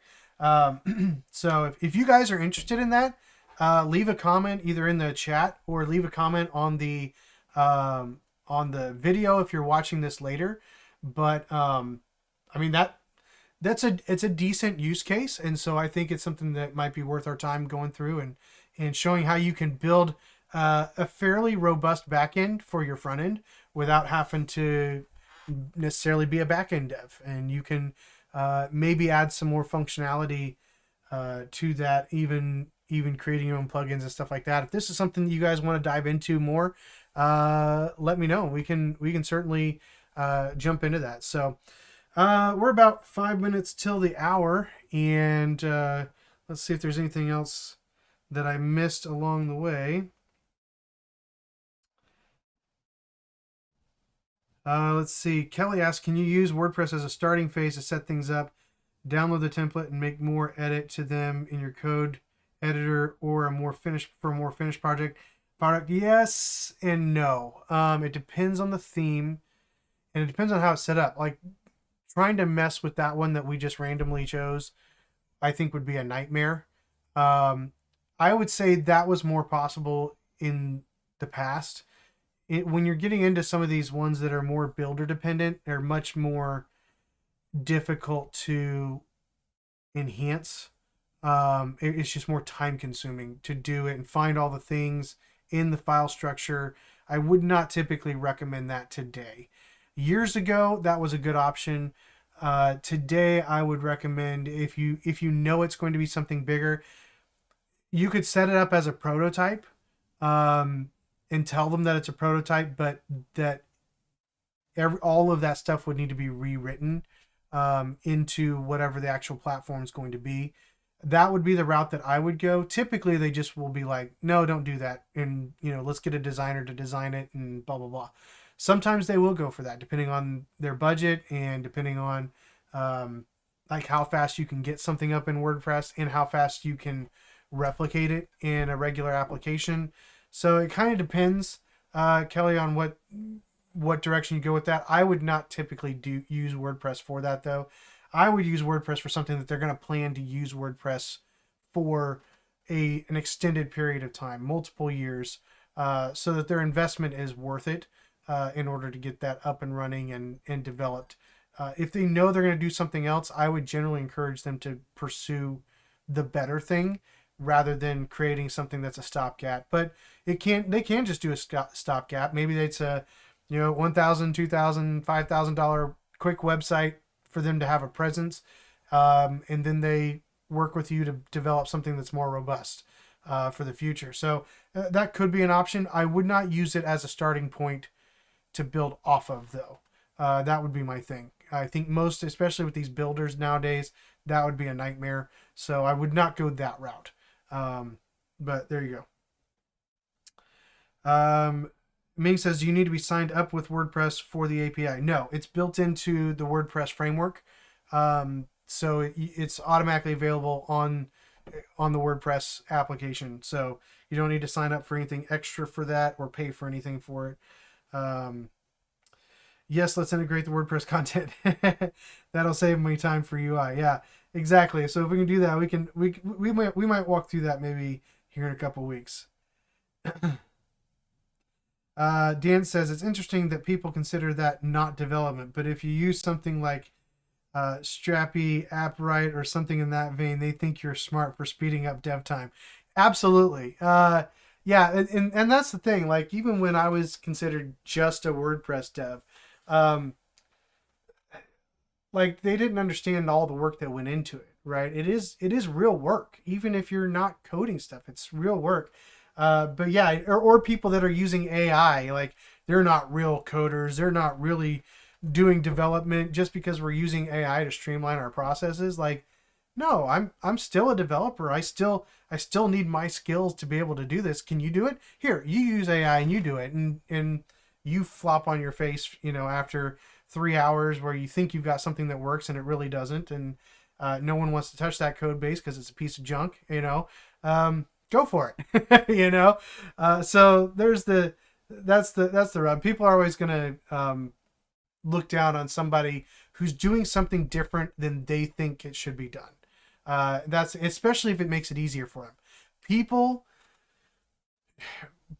So if you guys are interested in that, leave a comment either in the chat or leave a comment on the video if you're watching this later. But I mean it's a decent use case, and so I think it's something that might be worth our time going through and showing how you can build a fairly robust backend for your front end without having to necessarily be a backend dev, and you can maybe add some more functionality to that, even creating your own plugins and stuff like that. If this is something you guys want to dive into more, let me know. We can certainly jump into that. So we're about 5 minutes till the hour, and let's see if there's anything else that I missed along the way. Let's see. Kelly asked, can you use WordPress as a starting phase to set things up, download the template, and make more edit to them in your code editor or a more finished product? Yes and no. It depends on the theme, and it depends on how it's set up. Like trying to mess with that one that we just randomly chose, I think would be a nightmare. I would say that was more possible in the past. When you're getting into some of these ones that are more builder dependent, they're much more difficult to enhance. It's just more time consuming to do it and find all the things in the file structure. I would not typically recommend that today. Years ago, that was a good option. Today, I would recommend if you know it's going to be something bigger, you could set it up as a prototype. And tell them that it's a prototype, but that all of that stuff would need to be rewritten into whatever the actual platform is going to be. That would be the route that I would go. Typically, they just will be like, no, don't do that. And, let's get a designer to design it and blah, blah, blah. Sometimes they will go for that, depending on their budget and depending on like how fast you can get something up in WordPress and how fast you can replicate it in a regular application. So it kind of depends, Kelly, on what direction you go with that. I would not typically use WordPress for that, though. I would use WordPress for something that they're going to plan to use WordPress for an extended period of time, multiple years, so that their investment is worth it in order to get that up and running and developed. If they know they're going to do something else, I would generally encourage them to pursue the better thing rather than creating something that's a stopgap. But they can just do a stopgap. Maybe it's a $1,000, $2,000, $5,000 quick website for them to have a presence, and then they work with you to develop something that's more robust for the future. So that could be an option. I would not use it as a starting point to build off of, though. That would be my thing. I think most, especially with these builders nowadays, that would be a nightmare. So I would not go that route. But there you go. Ming says, do you need to be signed up with WordPress for the API? No, it's built into the WordPress framework. So it's automatically available on the WordPress application. So you don't need to sign up for anything extra for that or pay for anything for it. Yes, let's integrate the WordPress content. That'll save me time for UI. Yeah, exactly. So if we can do that, we might walk through that maybe here in a couple weeks. Dan says it's interesting that people consider that not development, but if you use something like Strappy, AppWrite, or something in that vein, they think you're smart for speeding up dev time. Absolutely. Yeah, and that's the thing. Like, even when I was considered just a WordPress dev, um, like they didn't understand all the work that went into it, right? It is real work. Even if you're not coding stuff, it's real work. But yeah, or people that are using AI, like they're not real coders. They're not really doing development just because we're using AI to streamline our processes. Like, no, I'm still a developer. I still need my skills to be able to do this. Can you do it? Here, you use AI and you do it, and you flop on your face, after 3 hours where you think you've got something that works and it really doesn't, and no one wants to touch that code base because it's a piece of junk. Go for it. So that's the rub. People are always gonna look down on somebody who's doing something different than they think it should be done. That's especially if it makes it easier for them. People,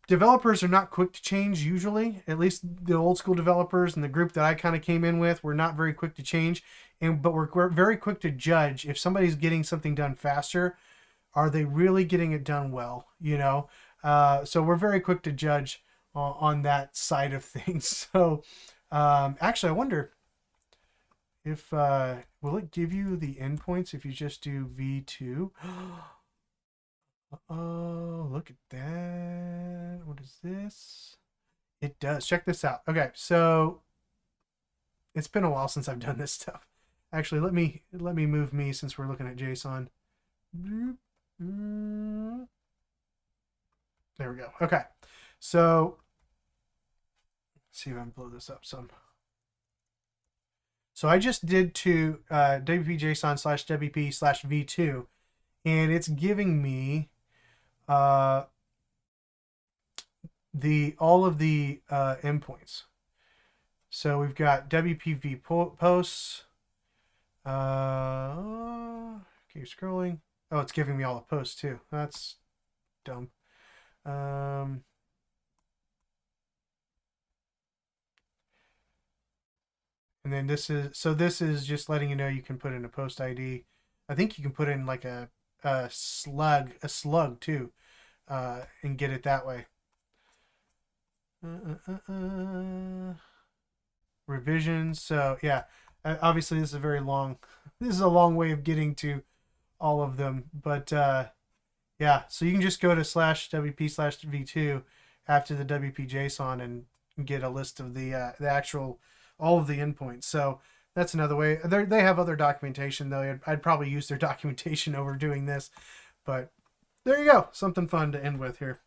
developers are not quick to change usually. At least the old school developers and the group that I kind of came in with were not very quick to change. But we're very quick to judge if somebody's getting something done faster. Are they really getting it done well? So we're very quick to judge on that side of things. So actually, I wonder if will it give you the endpoints if you just do v2? Oh, look at that. What is this? It does. Check this out. Okay, so it's been a while since I've done this stuff. Actually, let me move me since we're looking at JSON. There we go. Okay, so let's see if I can blow this up some. So I just did to wp-json/wp/v2, and it's giving me all of the endpoints. So we've got WPV posts. Keep scrolling. Oh, it's giving me all the posts too. That's dumb. And then this is just letting you know you can put in a post ID. I think you can put in like a slug too, and get it that way. Revisions. So yeah, obviously this is a very long. This is a long way of getting to all of them, but yeah. So you can just go to /wp/v2 after the WP JSON and get a list of the actual all of the endpoints. So that's another way. They have other documentation though. I'd probably use their documentation over doing this, but there you go. Something fun to end with here.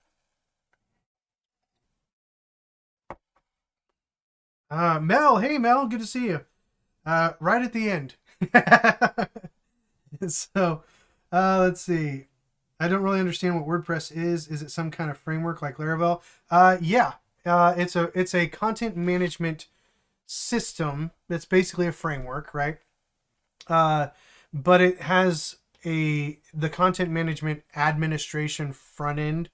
Mel, hey Mel, good to see you. Right at the end. So, let's see. I don't really understand what WordPress is. Is it some kind of framework like Laravel? Yeah. It's a content management system that's basically a framework, right? But it has the content management administration front end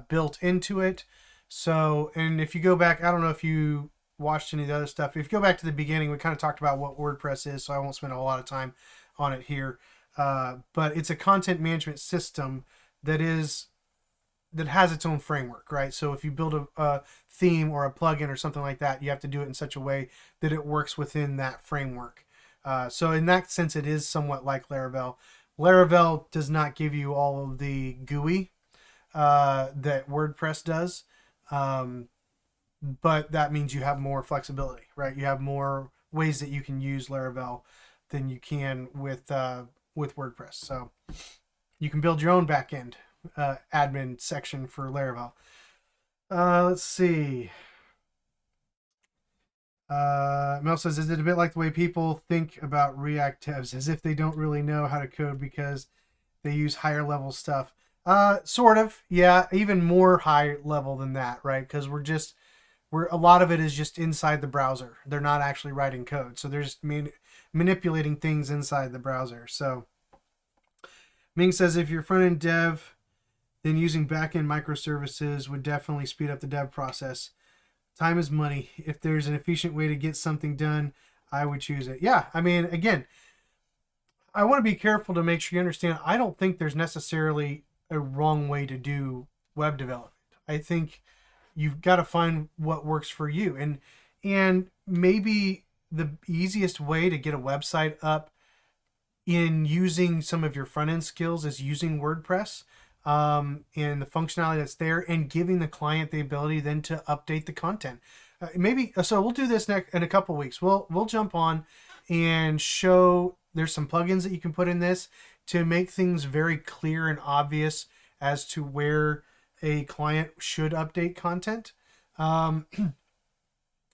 built into it. So, and if you go back, I don't know if you watched any of the other stuff. If you go back to the beginning, we kind of talked about what WordPress is, so I won't spend a lot of time on it here. But it's a content management system that has its own framework, right? So if you build a theme or a plugin or something like that, you have to do it in such a way that it works within that framework. So in that sense, it is somewhat like Laravel. Laravel does not give you all of the GUI that WordPress does, but that means you have more flexibility, right? You have more ways that you can use Laravel than you can with WordPress. So you can build your own backend admin section for Laravel. Let's see. Mel says, is it a bit like the way people think about React devs, as if they don't really know how to code because they use higher level stuff? Sort of, yeah, even more high level than that, right? Because we're a lot of it is just inside the browser. They're not actually writing code, so they're just manipulating things inside the browser. So Ming says, if you're front end dev, then using backend microservices would definitely speed up the dev process. Time is money. If there's an efficient way to get something done, I would choose it. Yeah, I mean, again, I want to be careful to make sure you understand. I don't think there's necessarily a wrong way to do web development. I think you've got to find what works for you, and maybe the easiest way to get a website up in using some of your front end skills is using WordPress, and the functionality that's there, and giving the client the ability then to update the content. Maybe so. We'll do this next in a couple weeks. We'll jump on and show. There's some plugins that you can put in this to make things very clear and obvious as to where a client should update content. Um,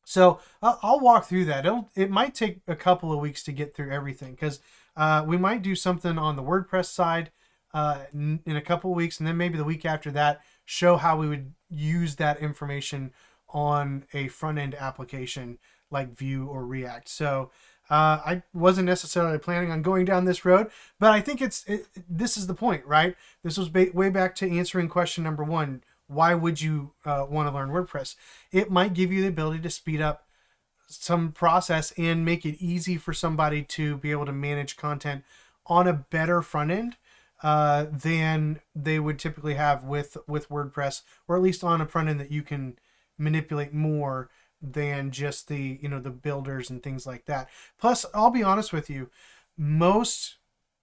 so I'll walk through that. It might take a couple of weeks to get through everything, because we might do something on the WordPress side in a couple of weeks, and then maybe the week after that, show how we would use that information on a front end application like Vue or React. So I wasn't necessarily planning on going down this road, but I think this is the point, right? This was way back to answering question number one. Why would you want to learn WordPress? It might give you the ability to speed up some process and make it easy for somebody to be able to manage content on a better front end than they would typically have with WordPress, or at least on a front end that you can manipulate more than just the the builders and things like that. Plus, I'll be honest with you, most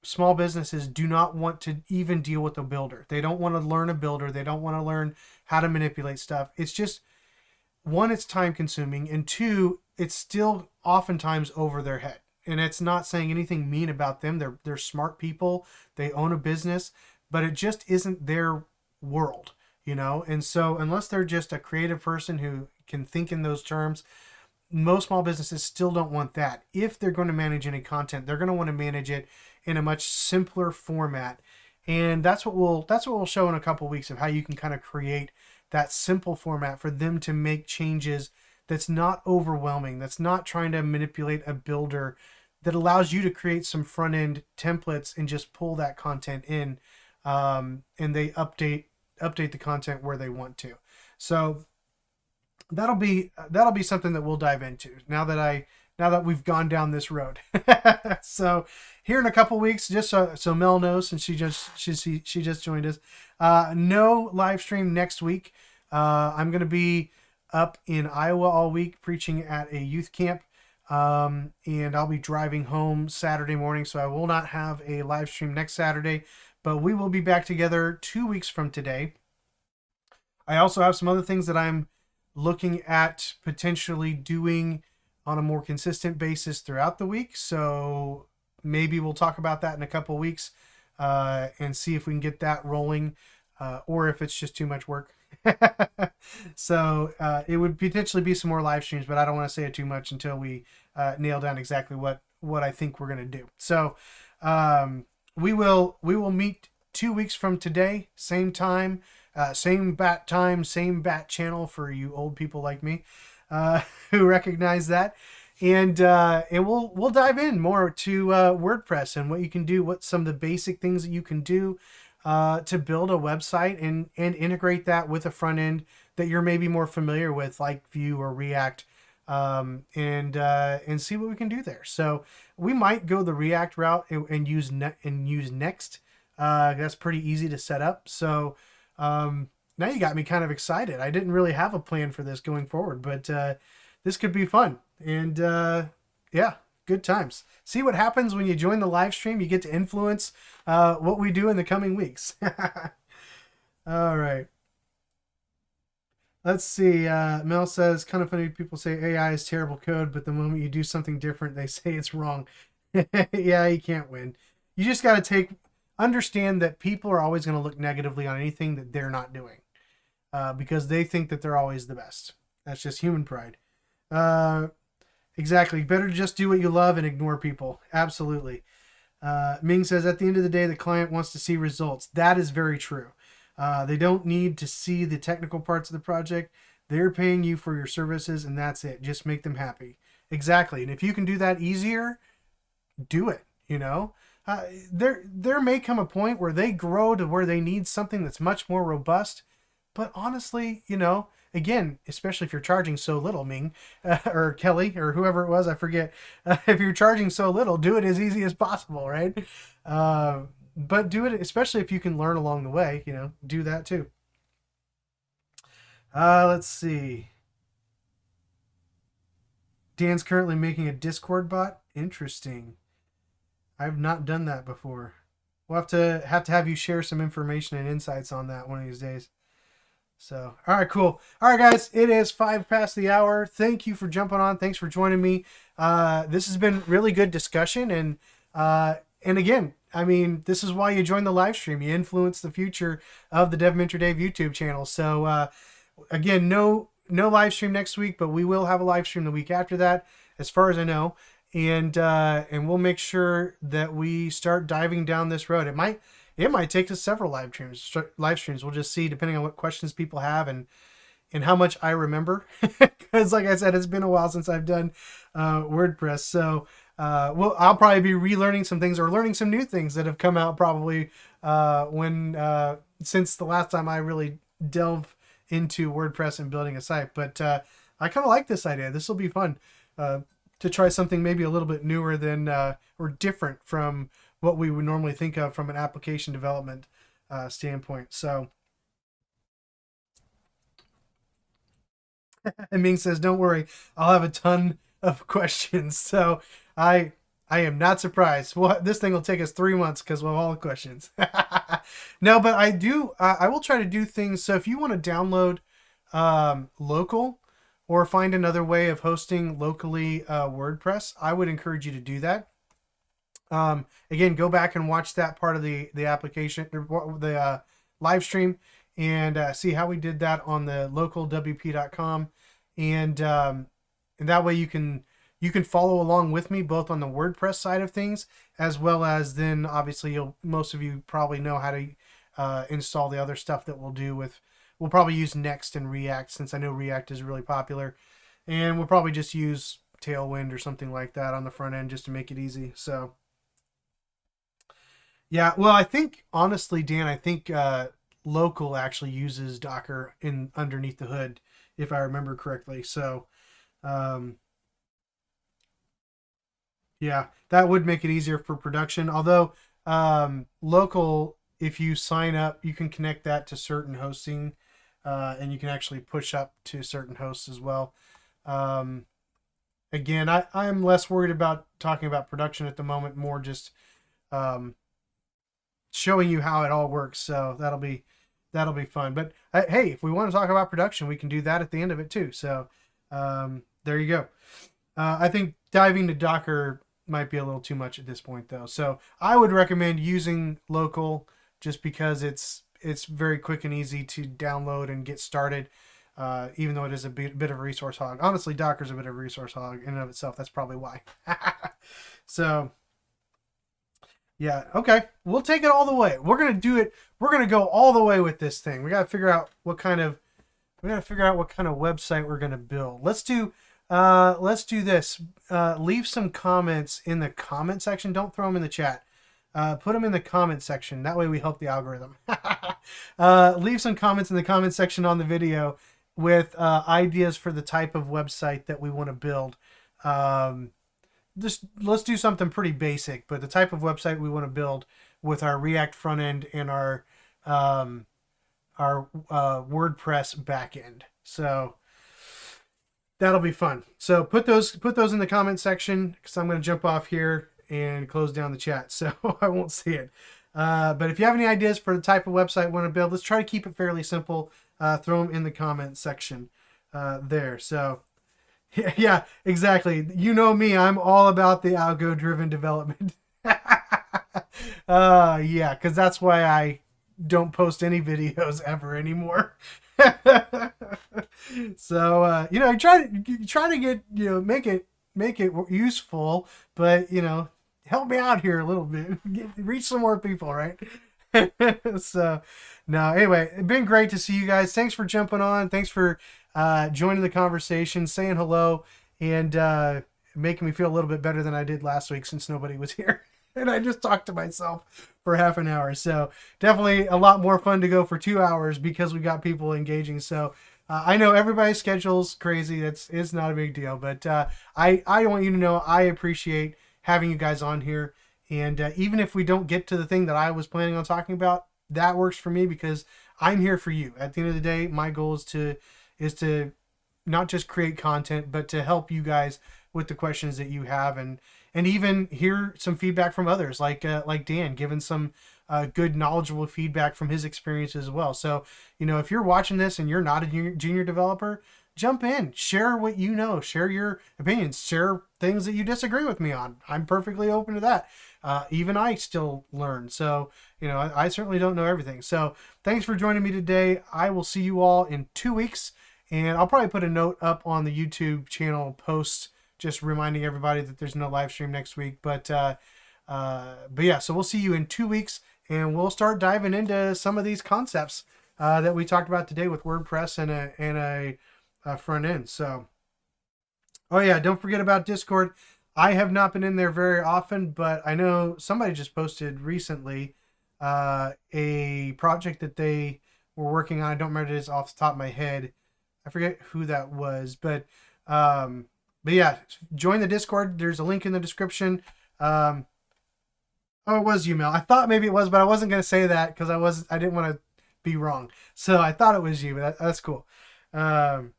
small businesses do not want to even deal with a builder. They don't want to learn a builder. They don't want to learn how to manipulate stuff. It's just, one, it's time consuming, and two, it's still oftentimes over their head. And it's not saying anything mean about them. They're smart people. They own a business, but it just isn't their world, And so unless they're just a creative person who can think in those terms, most small businesses still don't want that. If they're going to manage any content, they're going to want to manage it in a much simpler format. And that's what we'll show in a couple of weeks, of how you can kind of create that simple format for them to make changes that's not overwhelming, that's not trying to manipulate a builder, that allows you to create some front end templates and just pull that content in, and they update the content where they want to. So that'll be something that we'll dive into now that we've gone down this road. So here in a couple weeks, just so Mel knows, since she just joined us, no live stream next week. I'm going to be up in Iowa all week preaching at a youth camp, and I'll be driving home Saturday morning, so I will not have a live stream next Saturday, but we will be back together 2 weeks from today. I also have some other things that I'm looking at potentially doing on a more consistent basis throughout the week. So maybe we'll talk about that in a couple of weeks, and see if we can get that rolling, or if it's just too much work. So it would potentially be some more live streams, but I don't want to say it too much until we nail down exactly what I think we're going to do. So we will meet 2 weeks from today, same time, same bat time, same bat channel for you old people like me who recognize that. And we'll dive in more to WordPress and what you can do, what some of the basic things that you can do to build a website, and integrate that with a front end that you're maybe more familiar with, like Vue or React, and see what we can do there. So we might go the React route and use Next. That's pretty easy to set up. So now you got me kind of excited. I didn't really have a plan for this going forward, but this could be fun. And yeah, good times. See what happens when you join the live stream. You get to influence what we do in the coming weeks. All right. Let's see. Mel says, kind of funny, people say AI is terrible code, but the moment you do something different, they say it's wrong. Yeah, you can't win. You just got to understand that people are always going to look negatively on anything that they're not doing, because they think that they're always the best. That's just human pride. Exactly. Better to just do what you love and ignore people. Absolutely. Ming says, at the end of the day, the client wants to see results. That is very true. They don't need to see the technical parts of the project. They're paying you for your services, and that's it. Just make them happy. Exactly. And if you can do that easier, do it, there may come a point where they grow to where they need something that's much more robust. But honestly, again, especially if you're charging so little, Ming, or Kelly, or whoever it was, I forget. If you're charging so little, do it as easy as possible, right? But do it, especially if you can learn along the way. Do that too. Let's see. Dan's currently making a Discord bot. Interesting. I've not done that before. We'll have you share some information and insights on that one of these days. So, all right, cool. All right, guys, it is 5 past the hour. Thank you for jumping on. Thanks for joining me. This has been really good discussion, and again, I mean, this is why you join the live stream. You influence the future of the Dev Mentor Dave YouTube channel. So, again, no live stream next week, but we will have a live stream the week after that, as far as I know, and we'll make sure that we start diving down this road. It might take us several live streams. We'll just see, depending on what questions people have and how much I remember. Because, like I said, it's been a while since I've done WordPress. So I'll probably be relearning some things or learning some new things that have come out probably since the last time I really delved into WordPress and building a site. But I kind of like this idea. This will be fun to try something maybe a little bit newer than or different from what we would normally think of from an application development standpoint. So, and Ming says, "Don't worry, I'll have a ton of questions." So I am not surprised. Well, this thing will take us 3 months because we'll have all the questions. No, but I will try to do things. So if you want to download local or find another way of hosting locally WordPress, I would encourage you to do that. Again, go back and watch that part of the application, the live stream, and see how we did that on the localwp.com, and that way you can follow along with me both on the WordPress side of things, as well as then obviously most of you probably know how to install the other stuff that we'll probably use Next and React, since I know React is really popular, and we'll probably just use Tailwind or something like that on the front end just to make it easy. So. Yeah, well, I think, honestly, Dan, local actually uses Docker underneath the hood, if I remember correctly. So, yeah, that would make it easier for production. Although, local, if you sign up, you can connect that to certain hosting, and you can actually push up to certain hosts as well. Again, I'm less worried about talking about production at the moment, more just showing you how it all works. So that'll be fun. But hey, if we want to talk about production, we can do that at the end of it too. So there you go. I think diving to Docker might be a little too much at this point though. So I would recommend using local just because it's very quick and easy to download and get started. Even though it is a bit of a resource hog. Honestly, Docker's a bit of a resource hog in and of itself. That's probably why. So yeah, okay. We'll take it all the way. We're gonna do it. We're gonna go all the way with this thing. We gotta figure out what kind of website we're gonna build. Let's do this. Leave some comments in the comment section. Don't throw them in the chat. Put them in the comment section. That way we help the algorithm. Leave some comments in the comment section on the video with ideas for the type of website that we want to build. Let's do something pretty basic, but the type of website we want to build with our React front end and our WordPress backend. So that'll be fun. So put those in the comment section, because I'm going to jump off here and close down the chat, so I won't see it. But if you have any ideas for the type of website we want to build, let's try to keep it fairly simple. Throw them in the comment section there. So yeah, exactly. You know me, I'm all about the algo-driven development. Yeah, because that's why I don't post any videos ever anymore. So try to get make it useful, but help me out here a little bit. Reach some more people, right? So no, anyway, it's been great to see you guys. Thanks for jumping on. Thanks for joining the conversation, saying hello, and making me feel a little bit better than I did last week since nobody was here. and I just talked to myself for half an hour. So definitely a lot more fun to go for 2 hours because we got people engaging. So I know everybody's schedule's crazy. It's not a big deal, but I want you to know I appreciate having you guys on here. And even if we don't get to the thing that I was planning on talking about, that works for me because I'm here for you. At the end of the day, my goal is to not just create content, but to help you guys with the questions that you have, and even hear some feedback from others, like Dan, giving some good, knowledgeable feedback from his experience as well. So, if you're watching this and you're not a junior developer, jump in, share what you know, share your opinions, share things that you disagree with me on. I'm perfectly open to that. Even I still learn. So, I certainly don't know everything. So thanks for joining me today. I will see you all in 2 weeks. And I'll probably put a note up on the YouTube channel post, just reminding everybody that there's no live stream next week. But yeah, so we'll see you in 2 weeks, and we'll start diving into some of these concepts that we talked about today with WordPress and a front end. So, oh yeah, don't forget about Discord. I have not been in there very often, but I know somebody just posted recently a project that they were working on. I don't remember it off the top of my head. I forget who that was, but yeah, join the Discord. There's a link in the description. Oh, it was you, Mel. I thought maybe it was, but I wasn't going to say that because I didn't want to be wrong. So I thought it was you, but that's cool. Awesome.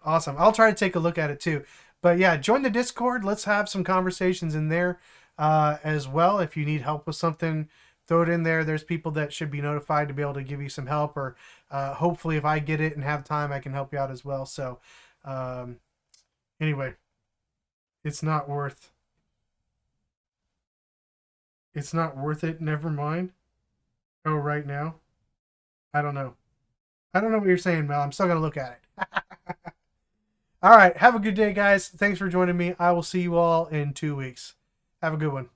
I'll try to take a look at it too. But yeah, join the Discord. Let's have some conversations in there as well. If you need help with something, throw it in there. There's people that should be notified to be able to give you some help, or hopefully if I get it and have time, I can help you out as well. So anyway, it's not worth it. Never mind. Oh, right now. I don't know what you're saying, Mel. I'm still going to look at it. All right. Have a good day, guys. Thanks for joining me. I will see you all in 2 weeks. Have a good one.